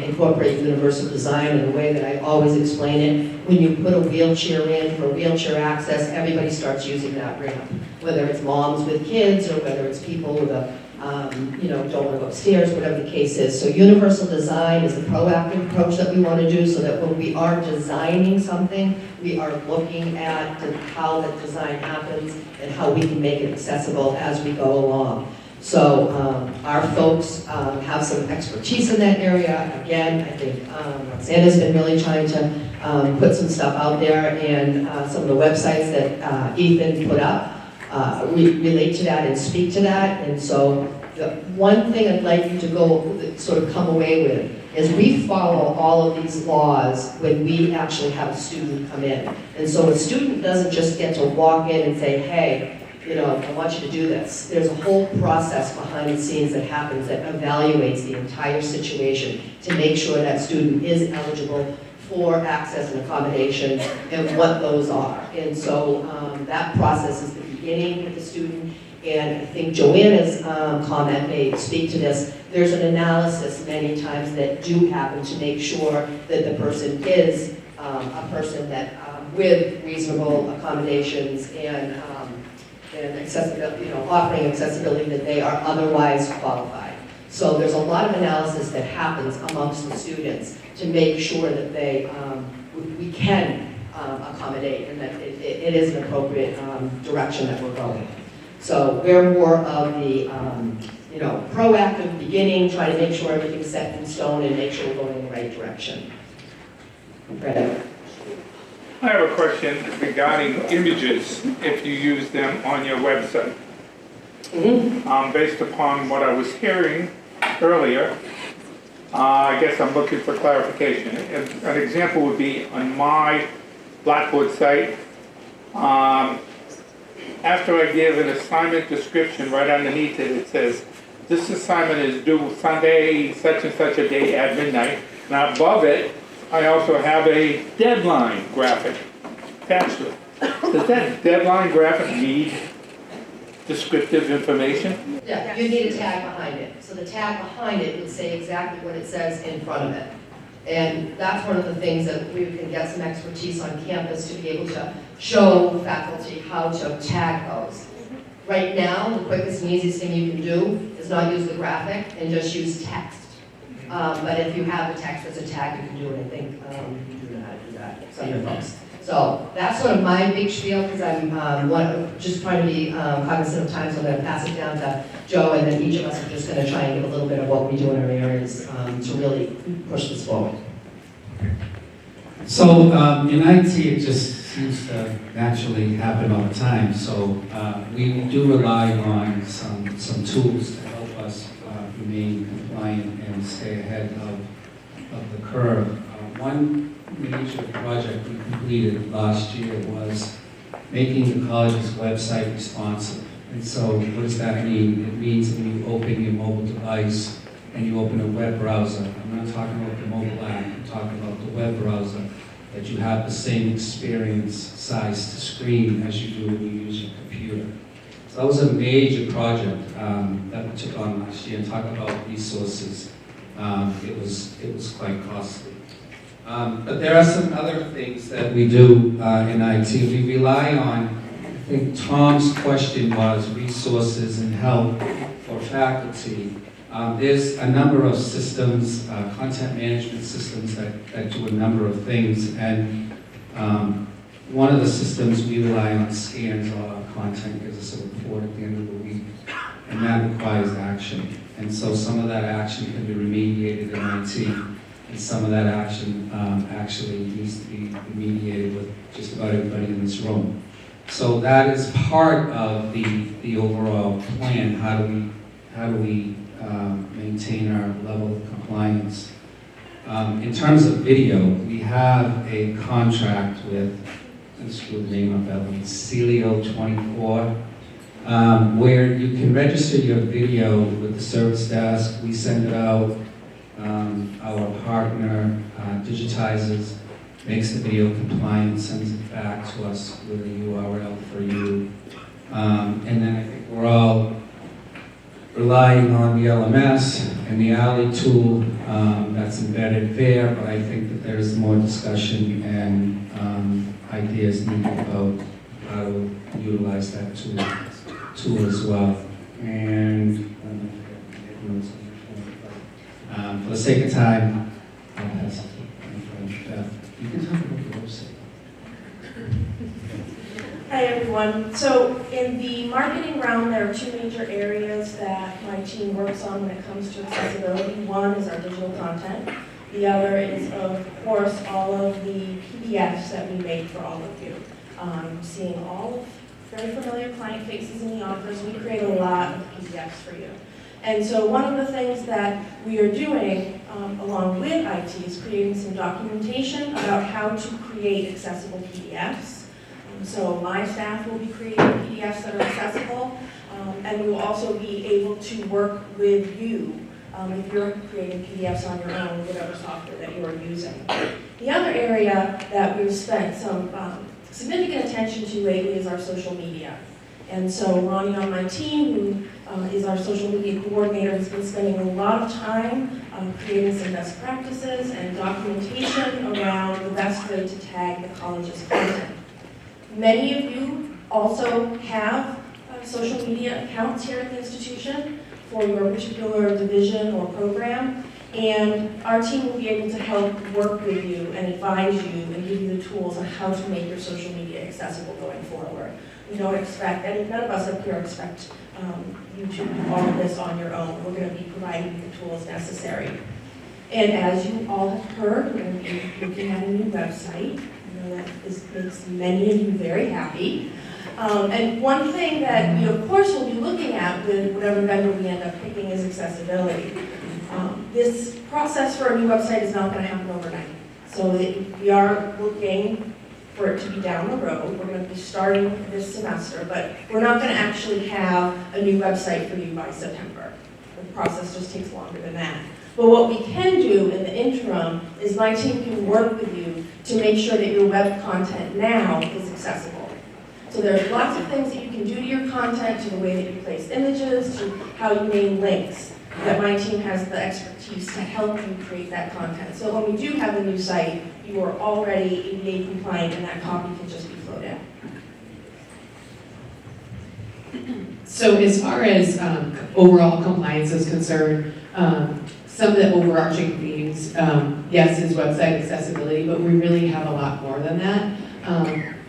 incorporate universal design in the way that I always explain it, when you put a wheelchair in for wheelchair access, everybody starts using that ramp. Whether it's moms with kids or whether it's people with a don't want to go upstairs, whatever the case is. So universal design is a proactive approach that we want to do so that when we are designing something, we are looking at how the design happens and how we can make it accessible as we go along. So our folks have some expertise in that area. Again, I think Roxanna's been really trying to put some stuff out there, and some of the websites that Ethan put up relate to that and speak to that. And so the one thing I'd like you to go sort of come away with is we follow all of these laws when we actually have a student come in. And so a student doesn't just get to walk in and say, hey, I want you to do this. There's a whole process behind the scenes that happens that evaluates the entire situation to make sure that student is eligible for access and accommodation and what those are. And so that process is the beginning with the student. And I think Joanna's comment may speak to this. There's an analysis many times that do happen to make sure that the person is a person that with reasonable accommodations and accessibility, offering accessibility, that they are otherwise qualified. So there's a lot of analysis that happens amongst the students to make sure that we can accommodate and that it is an appropriate direction that we're going. So we're more of the proactive beginning, trying to make sure everything's set in stone and make sure we're going in the right direction. Brenda? I have a question regarding images, if you use them on your website. Based upon what I was hearing earlier, I guess I'm looking for clarification. An example would be on my Blackboard site. After I give an assignment description, right underneath it, it says, this assignment is due Sunday, such and such a day at midnight. Now above it, I also have a deadline graphic attached to it. Does that deadline graphic need descriptive information? Yeah, you need a tag behind it. So the tag behind it would say exactly what it says in front of it. And that's one of the things that we can get some expertise on campus to be able to show faculty how to tag those. Right now, the quickest and easiest thing you can do is not use the graphic and just use text. But if you have the text as a tag, you can do it. I think you do know how to do that, some of folks. So that's sort of my big spiel, because I'm just trying to be cognizant of time, so I'm going to pass it down to Joe, and then each of us are just going to try and give a little bit of what we do in our areas to really push this forward. So in IT, it just seems to naturally happen all the time. So we do rely on some tools to help us remain compliant and stay ahead of the curve. One major project we completed last year was making the college's website responsive. And so what does that mean? It means when you open your mobile device and you open a web browser, I'm not talking about the mobile app, I'm talking about the web browser, that you have the same experience size to screen as you do when you use your computer. So that was a major project that we took on last year. And talk about resources, it was quite costly. But there are some other things that we do in IT. We rely on, I think Tom's question was resources and help for faculty. There's a number of systems, content management systems that do a number of things, and one of the systems we rely on scans all our content, gives us a report at the end of the week, and that requires action. And so some of that action can be remediated in IT, and some of that action actually needs to be remediated with just about everybody in this room. So that is part of the overall plan. How do we maintain our level of compliance? In terms of video, we have a contract with, let's screw the name up, Evan, Celio 24, where you can register your video with the service desk. We send it out. Our partner digitizes, makes the video compliant, sends it back to us with a URL for you. And then I think we're all relying on the LMS and the Alley tool that's embedded there, but I think that there's more discussion and ideas needed about how to utilize that tool as well. And for the sake of time, I'll pass it to my friend Beth. You can talk about the website. Hi everyone. So in the marketing realm, there are two major areas that my team works on when it comes to accessibility. One is our digital content. The other is, of course, all of the PDFs that we make for all of you. Seeing all of very familiar client faces in the office, we create a lot of PDFs for you. And so one of the things that we are doing along with IT is creating some documentation about how to create accessible PDFs. So my staff will be creating PDFs that are accessible, and we will also be able to work with you if you're creating PDFs on your own, whatever software that you're using. The other area that we've spent some significant attention to lately is our social media. And so Ronnie on my team, who is our social media coordinator, has been spending a lot of time creating some best practices and documentation around the best way to tag the college's content. Many of you also have social media accounts here at the institution for your particular division or program, and our team will be able to help work with you and advise you and give you the tools on how to make your social media accessible going forward. We don't expect, and none of us up here expect you to do all of this on your own. We're going to be providing you the tools necessary. And as you all have heard, we're going to be looking at a new website. That makes many of you very happy. And one thing that we, of course, will be looking at with whatever vendor we end up picking is accessibility. This process for a new website is not going to happen overnight. So we are looking for it to be down the road. We're going to be starting this semester, but we're not going to actually have a new website for you by September. The process just takes longer than that. But what we can do in the interim is my team can work with you to make sure that your web content now is accessible. So there's lots of things that you can do to your content, to the way that you place images, to how you name links, that my team has the expertise to help you create that content. So when we do have a new site, you are already ADA compliant and that copy can just be flowed in. So as far as overall compliance is concerned, some of the overarching themes, yes, is website accessibility, but we really have a lot more than that.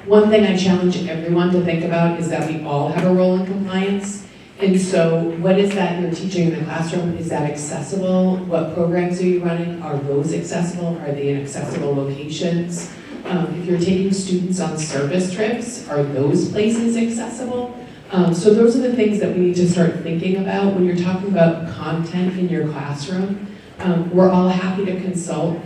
One thing I challenge everyone to think about is that we all have a role in compliance. And so what is that you're teaching in the classroom? Is that accessible? What programs are you running? Are those accessible? Are they in accessible locations? If you're taking students on service trips, are those places accessible? So those are the things that we need to start thinking about when you're talking about content in your classroom. We're all happy to consult.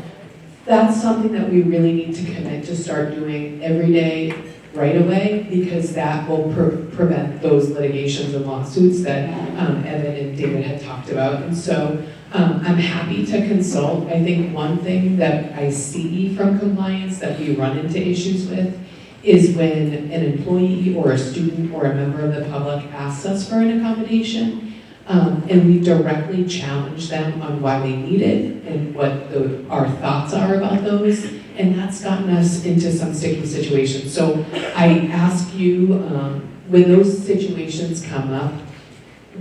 That's something that we really need to commit to start doing every day, right away, because that will prevent those litigations and lawsuits that Evan and David had talked about. And so I'm happy to consult. I think one thing that I see from compliance that we run into issues with is when an employee or a student or a member of the public asks us for an accommodation. And we directly challenge them on why they need it and what our thoughts are about those. And that's gotten us into some sticky situations. So I ask you, when those situations come up,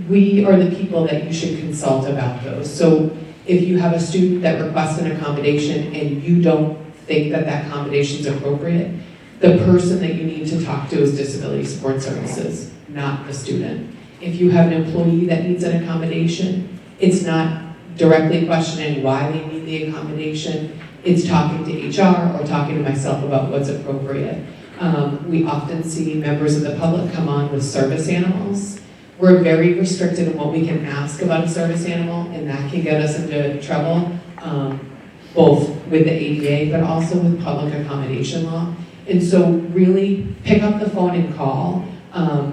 we are the people that you should consult about those. So if you have a student that requests an accommodation and you don't think that that accommodation is appropriate, the person that you need to talk to is Disability Support Services, not the student. If you have an employee that needs an accommodation, it's not directly questioning why they need the accommodation. It's talking to HR or talking to myself about what's appropriate. We often see members of the public come on with service animals. We're very restricted in what we can ask about a service animal, and that can get us into trouble, both with the ADA, but also with public accommodation law. And so really pick up the phone and call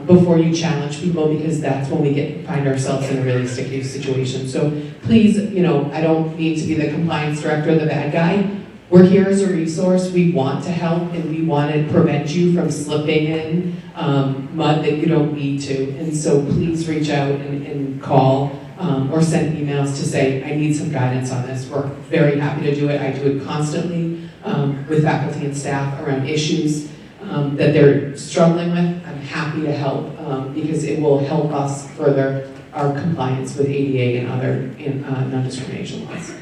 before you challenge people, because that's when we find ourselves in a really sticky situation. So please, I don't need to be the compliance director or the bad guy. We're here as a resource. We want to help, and we want to prevent you from slipping in mud that you don't need to. And so please reach out and call or send emails to say, I need some guidance on this. We're very happy to do it. I do it constantly with faculty and staff around issues that they're struggling with. I'm happy to help because it will help us further our compliance with ADA and other non-discrimination laws.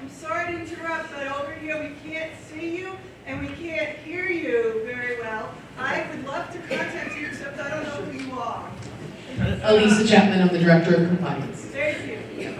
I'm sorry to interrupt, but over here we can't see you and we can't hear you very well. I would love to contact you, except I don't know who you are. Elisa Chapman, I'm the Director of Compliance. Thank you.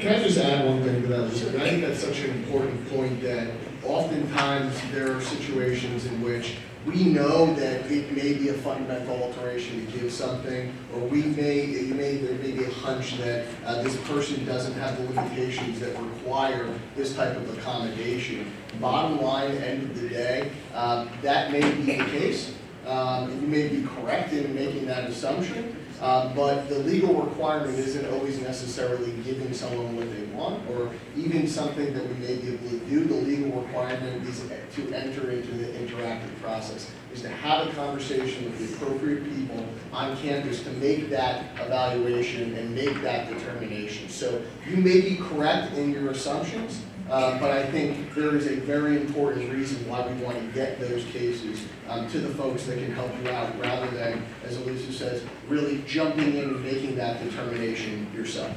Can I just add one thing to that? I think that's such an important point that oftentimes there are situations in which we know that it may be a fundamental alteration to give something, or there may be a hunch that this person doesn't have the limitations that require this type of accommodation. Bottom line, end of the day, that may be the case. You may be correct in making that assumption, but the legal requirement isn't always necessarily giving someone what they want, or even something that we may be able to do. The legal requirement is to enter into the interactive process, is to have a conversation with the appropriate people on campus to make that evaluation and make that determination. So you may be correct in your assumptions, but I think there is a very important reason why we want to get those cases to the folks that can help you out, rather than, as Elisa says, really jumping in and making that determination yourself.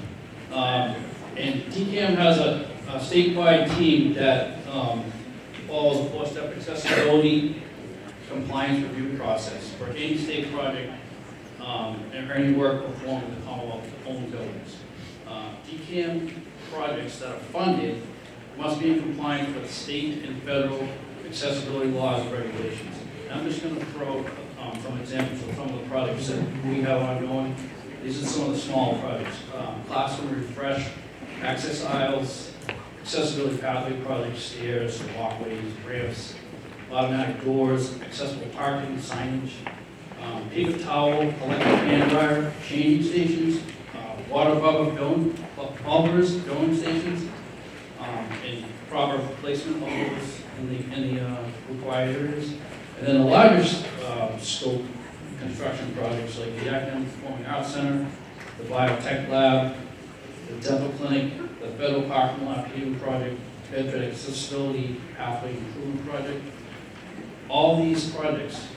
And DCAM has a statewide team that follows a four-step accessibility compliance review process for any state project and for any work performed in the Commonwealth-owned buildings. DCAM projects that are funded must be in compliance with state and federal accessibility laws and regulations. And I'm just going to throw some examples of some of the projects that we have ongoing. These are some of the smaller projects. Classroom refresh, access aisles, accessibility pathway projects, stairs, walkways, ramps, automatic doors, accessible parking, signage, paper towel, electric hand dryer, changing stations, water bubble filling stations, and proper placement of those in the required areas. And then the largest scope construction projects like the Academic Performing Arts Center, the Biotech Lab, the Dental Clinic, the Federal Parking Lot Paving Project, Bedford Accessibility Pathway Improvement Project. All these projects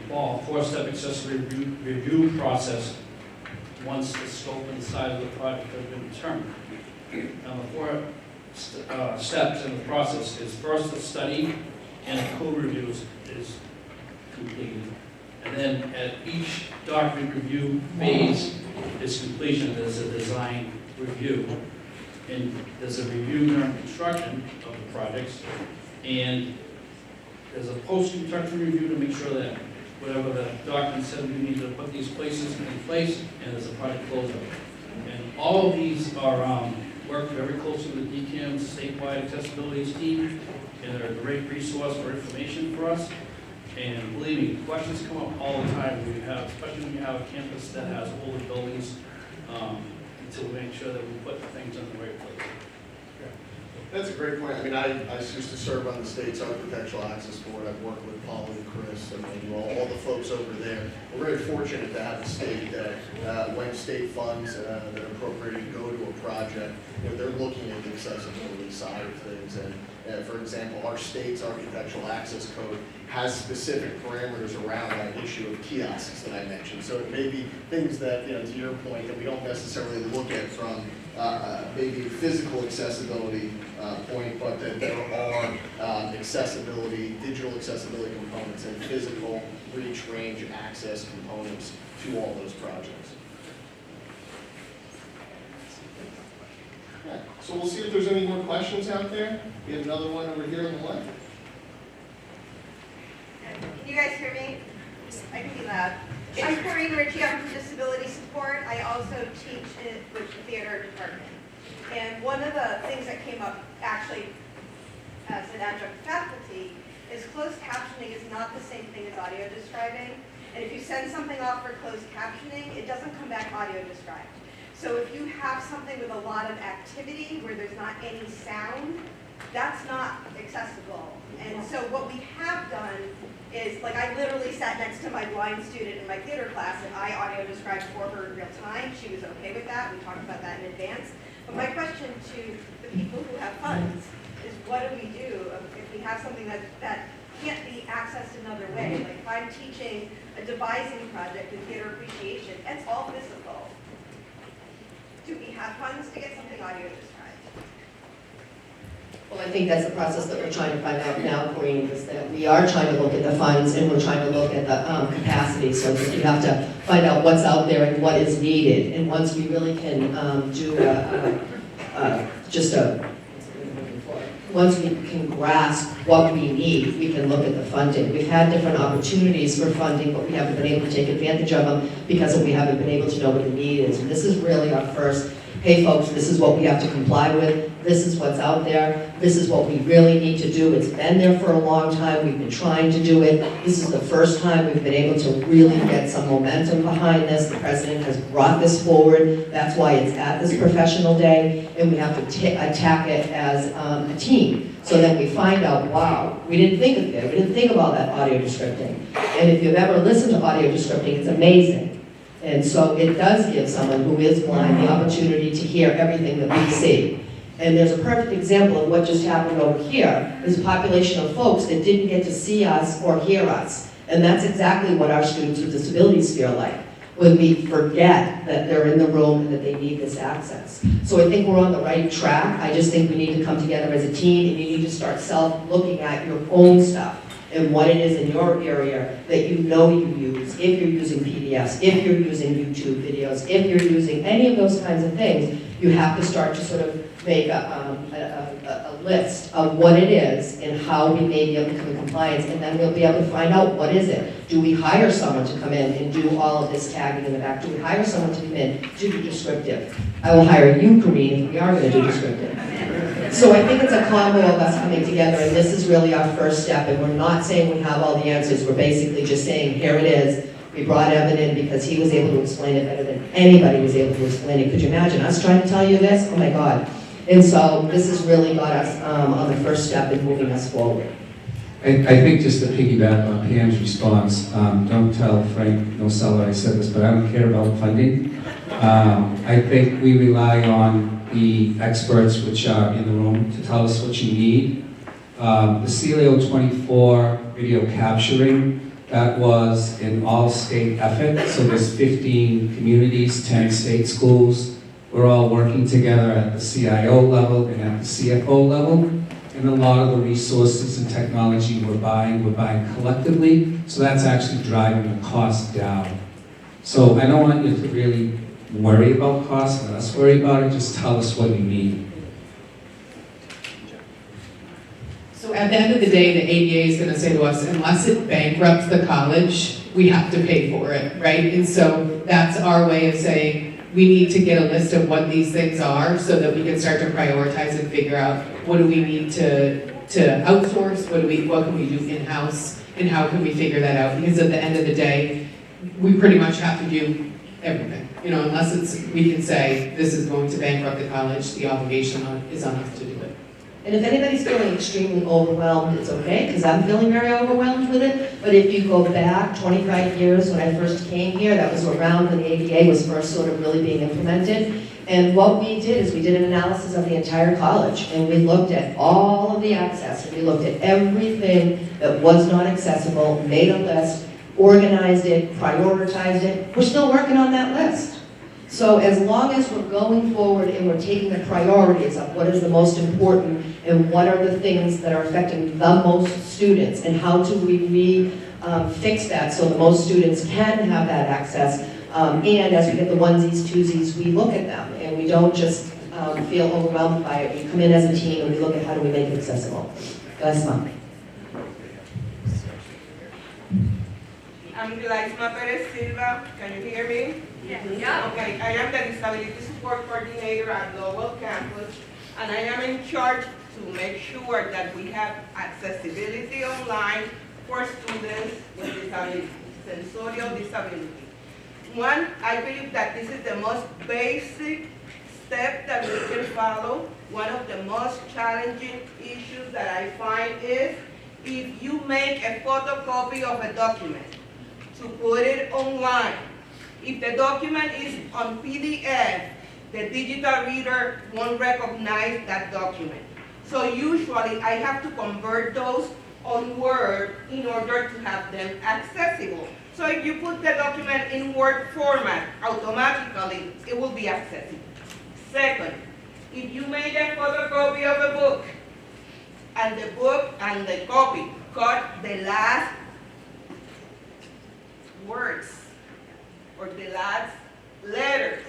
follow a four-step accessibility review process once the scope and the size of the project has been determined. Now, the four steps in the process is first the study and the code reviews is completed. And then at each document review phase is completion, there's a design review. And there's a review during construction of the projects. And there's a post-construction review to make sure that whatever the document said we need to put these places in place, and there's a project closeout. And all of these are work very closely with DCAM's statewide accessibility team, and they're a great resource for information for us. And believe me, questions come up all the time when you have, especially when you have a campus that has older buildings, to make sure that we put things in the right place. That's a great point. I mean, I used to serve on the state's Architectural Access Board. I've worked with Paul and Chris and all the folks over there. We're very fortunate to have a state that when state funds that are appropriated go to a project, they're looking at the accessibility side of things. And for example, our state's Architectural Access Code has specific parameters around that issue of kiosks that I mentioned. So it may be things that, to your point, that we don't necessarily look at from maybe a physical accessibility point, but that there are accessibility, digital accessibility components and physical reach, range, access components to all those projects. Okay, so we'll see if there's any more questions out there. We have another one over here on the left. Can you guys hear me? I can be loud. I'm Corinne Ritchie. I'm from Disability Support. I also teach with the theater department. And one of the things that came up actually as an adjunct faculty is closed captioning is not the same thing as audio describing. And if you send something off for closed captioning, it doesn't come back audio described. So if you have something with a lot of activity where there's not any sound, that's not accessible. And so what we have done is, like, I literally sat next to my blind student in my theater class and I audio described for her in real time. She was okay with that. We talked about that in advance. But my question to the people who have funds is, what do we do if we have something that can't be accessed another way? Like if I'm teaching a devising project in theater appreciation, it's all physical. Do we have funds to get something audio described? Well, I think that's the process that we're trying to find out now, Corinne, is that we are trying to look at the funds and we're trying to look at the capacity, so that you have to find out what's out there and what is needed. And once we really can once we can grasp what we need, we can look at the funding. We've had different opportunities for funding, but we haven't been able to take advantage of them because we haven't been able to know what the need is. And this is really our first, hey folks, this is what we have to comply with, this is what's out there, this is what we really need to do. It's been there for a long time, we've been trying to do it. This is the first time we've been able to really get some momentum behind this. The president has brought this forward, that's why it's at this professional day, and we have to attack it as a team. So then we find out, wow, we didn't think of it, we didn't think about that audio descripting. And if you've ever listened to audio descripting, it's amazing. And so it does give someone who is blind the opportunity to hear everything that we see. And there's a perfect example of what just happened over here. There's a population of folks that didn't get to see us or hear us. And that's exactly what our students with disabilities feel like, when we forget that they're in the room and that they need this access. So I think we're on the right track. I just think we need to come together as a team, and you need to start looking at your own stuff and what it is in your area that you know you use, if you're using PDFs, if you're using YouTube videos, if you're using any of those kinds of things. You have to start to sort of make a list of what it is and how we may be able to come in compliance, and then we'll be able to find out what is it. Do we hire someone to come in and do all of this tagging in the back? Do we hire someone to come in to do descriptive? I will hire you, Corinne, if we are going to do descriptive. So I think it's a combo of us coming together, and this is really our first step, and we're not saying we have all the answers. We're basically just saying, here it is. We brought Evan in because he was able to explain it better than anybody was able to explain it. Could you imagine us trying to tell you this? Oh my God. And so this has really got us on the first step in moving us forward. I think just to piggyback on Pam's response, don't tell Frank Nosella I said this, but I don't care about funding. I think we rely on the experts which are in the room to tell us what you need. The CLO 24 video capturing, that was an all-state effort, so there's 15 communities, 10 state schools. We're all working together at the CIO level and at the CFO level, and a lot of the resources and technology we're buying collectively, so that's actually driving the cost down. So I don't want you to really worry about costs, let us worry about it, just tell us what you need. So at the end of the day, the ADA is going to say to us, unless it bankrupts the college, we have to pay for it, right? And so that's our way of saying, we need to get a list of what these things are so that we can start to prioritize and figure out what do we need to outsource, what can we do in-house, and how can we figure that out? Because at the end of the day, we pretty much have to do everything. You know, unless we can say, this is going to bankrupt the college, the obligation is on us to do it. And if anybody's feeling extremely overwhelmed, it's okay, because I'm feeling very overwhelmed with it. But if you go back 25 years when I first came here, that was around when the ADA was first sort of really being implemented. And what we did is we did an analysis of the entire college, and we looked at all of the access, and we looked at everything that was not accessible, made a list, organized it, prioritized it. We're still working on that list. So as long as we're going forward and we're taking the priorities of what is the most important and what are the things that are affecting the most students and how do we fix that so the most students can have that access. And as we get the onesies, twosies, we look at them and we don't just feel overwhelmed by it. We come in as a team and we look at how do we make it accessible. That's fine. I'm Gleisma Perez Silva. Can you hear me? Yes. Yeah. Okay, I am the Disability Support Coordinator at Lowell Campus, and I am in charge to make sure that we have accessibility online for students with disabilities, sensorial disability. One, I believe that this is the most basic step that we can follow. One of the most challenging issues that I find is if you make a photocopy of a document to put it online, if the document is on PDF, the digital reader won't recognize that document. So usually I have to convert those on Word in order to have them accessible. So if you put the document in Word format, automatically it will be accessible. Second, if you made a photocopy of a book and the copy cut the last words or the last letters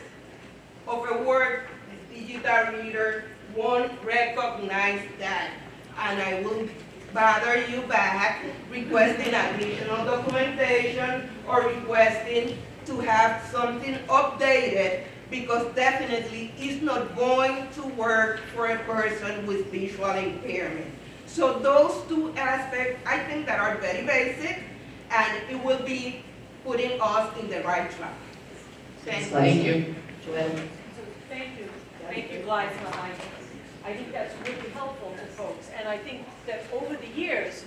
of a word, the digital reader won't recognize that. And I will bother you back requesting additional documentation or requesting to have something updated, because definitely it's not going to work for a person with visual impairment. So those two aspects I think that are very basic, and it will be putting us in the right track. Thank you. Joanne. Thank you, Gleisma. I think that's really helpful to folks. And I think that over the years,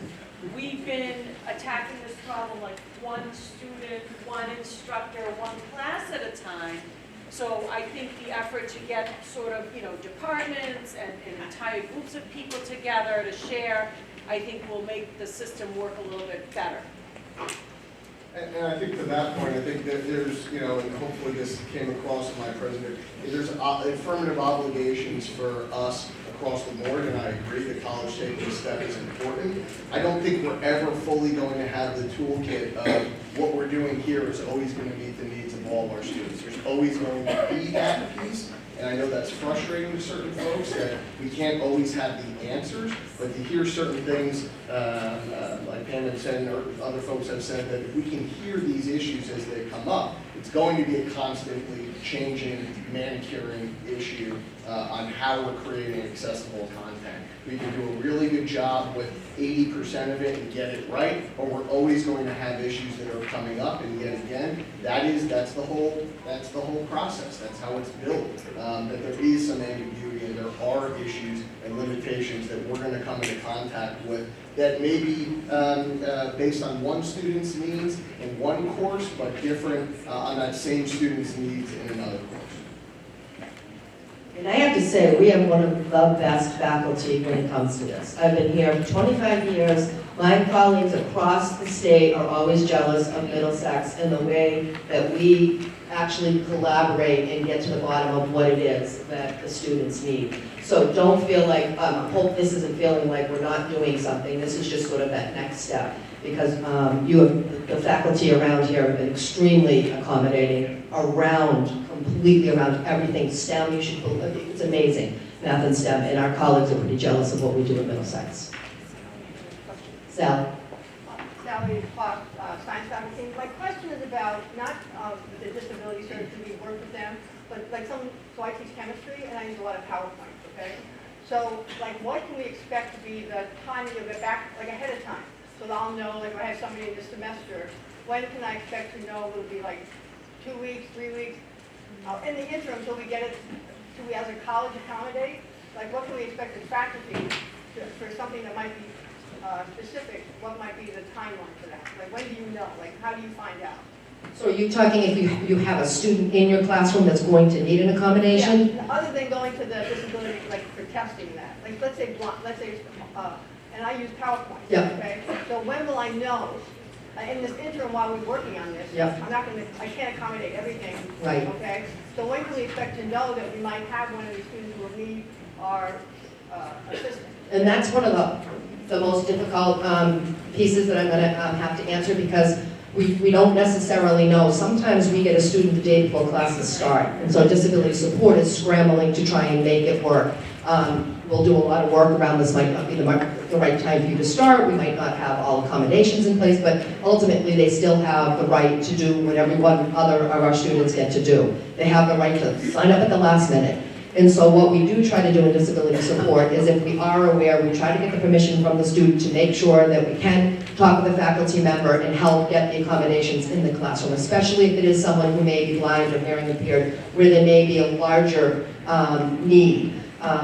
we've been attacking this problem like one student, one instructor, one class at a time. So I think the effort to get sort of, departments and entire groups of people together to share, I think will make the system work a little bit better. And I think to that point, I think that there's, and hopefully this came across in my presentation, there's affirmative obligations for us across the board, and I agree that college taking a step is important. I don't think we're ever fully going to have the toolkit of what we're doing here is always going to meet the needs of all of our students. There's always going to be that piece, and I know that's frustrating to certain folks that we can't always have the answers, but to hear certain things, like Pam had said, or other folks have said, that if we can hear these issues as they come up, it's going to be a constantly changing, manicuring issue on how we're creating accessible content. We can do a really good job with 80% of it and get it right, or we're always going to have issues that are coming up, and yet again, that's the whole process. That's how it's built. That there is some ambiguity and there are issues and limitations that we're going to come into contact with that may be based on one student's needs in one course, but different on that same student's needs in another course. And I have to say, we have one of the best faculty when it comes to this. I've been here for 25 years. My colleagues across the state are always jealous of Middlesex and the way that we actually collaborate and get to the bottom of what it is that the students need. So don't feel like, I hope this isn't feeling like we're not doing something. This is just sort of that next step, because the faculty around here have been extremely accommodating completely around everything. STEM, it's amazing, math and STEM, and our colleagues are pretty jealous of what we do at Middlesex. Sal? Sally Clark, Science Faculty. My question is about not the disability service, do we work with them, but so I teach chemistry and I use a lot of PowerPoint, okay? So what can we expect to be the timing of it back, ahead of time? So that I'll know, if I have somebody in this semester, when can I expect to know? Will it be 2 weeks, 3 weeks? In the interim, till we get it, do we as a college accommodate? Like, what can we expect as faculty for something that might be specific? What might be the timeline for that? Like, when do you know? Like, how do you find out? So are you talking if you have a student in your classroom that's going to need an accommodation? Yeah, other than going to the disability, like for testing that. Like, let's say, and I use PowerPoint. Yeah. Okay, so when will I know? In this interim, while we're working on this, Yep. I can't accommodate everything. Right. Okay, so when can we expect to know that we might have one of these students who will need our assistance? And that's one of the most difficult pieces that I'm going to have to answer because we don't necessarily know. Sometimes we get a student the day before classes start, and so disability support is scrambling to try and make it work. We'll do a lot of work around this, might not be the right time for you to start, we might not have all accommodations in place, but ultimately they still have the right to do what everyone other of our students get to do. They have the right to sign up at the last minute. And so what we do try to do in disability support is if we are aware, we try to get the permission from the student to make sure that we can talk with a faculty member and help get the accommodations in the classroom, especially if it is someone who may be blind or hearing impaired, where there may be a larger need.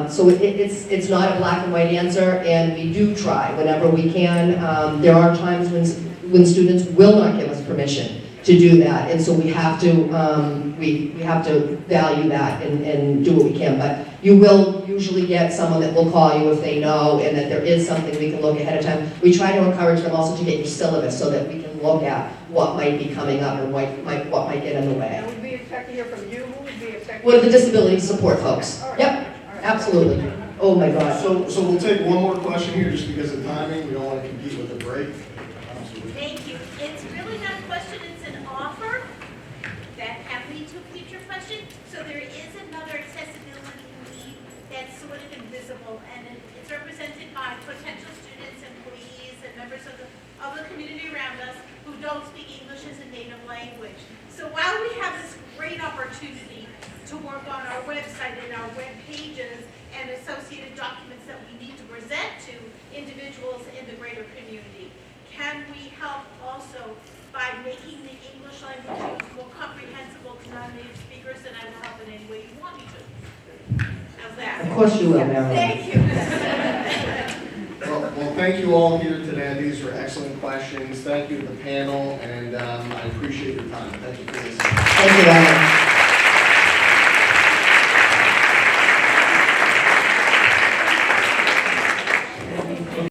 So it's not a black and white answer, and we do try whenever we can. There are times when students will not give us permission to do that, and so we have to we have to value that and do what we can. But you will usually get someone that will call you if they know and that there is something we can look ahead of time. We try to encourage them also to get your syllabus so that we can look at what might be coming up and what might get in the way. And would we expect to hear from you? Who would we expect? What are the disability support folks? Yep. Absolutely. Oh my God. So we'll take one more question here just because of timing. We don't want to compete with the break. Thank you. It's really not a question, it's an offer that can lead to a future question. So there is another accessibility need that's sort of invisible, and it's represented by potential students, employees, and members of the community around us who don't speak English as a native language. So while we have this great opportunity to work on our website and our web pages and associated documents that we need to present to individuals in the greater community, can we help also by making the English language more comprehensible to non-native speakers? And I will help in any way you want me to. How's that? Of course you will, Marilyn. Thank you. Well, thank you all here today. These were excellent questions. Thank you to the panel, and I appreciate your time. Thank you for this. Thank you, Ellen.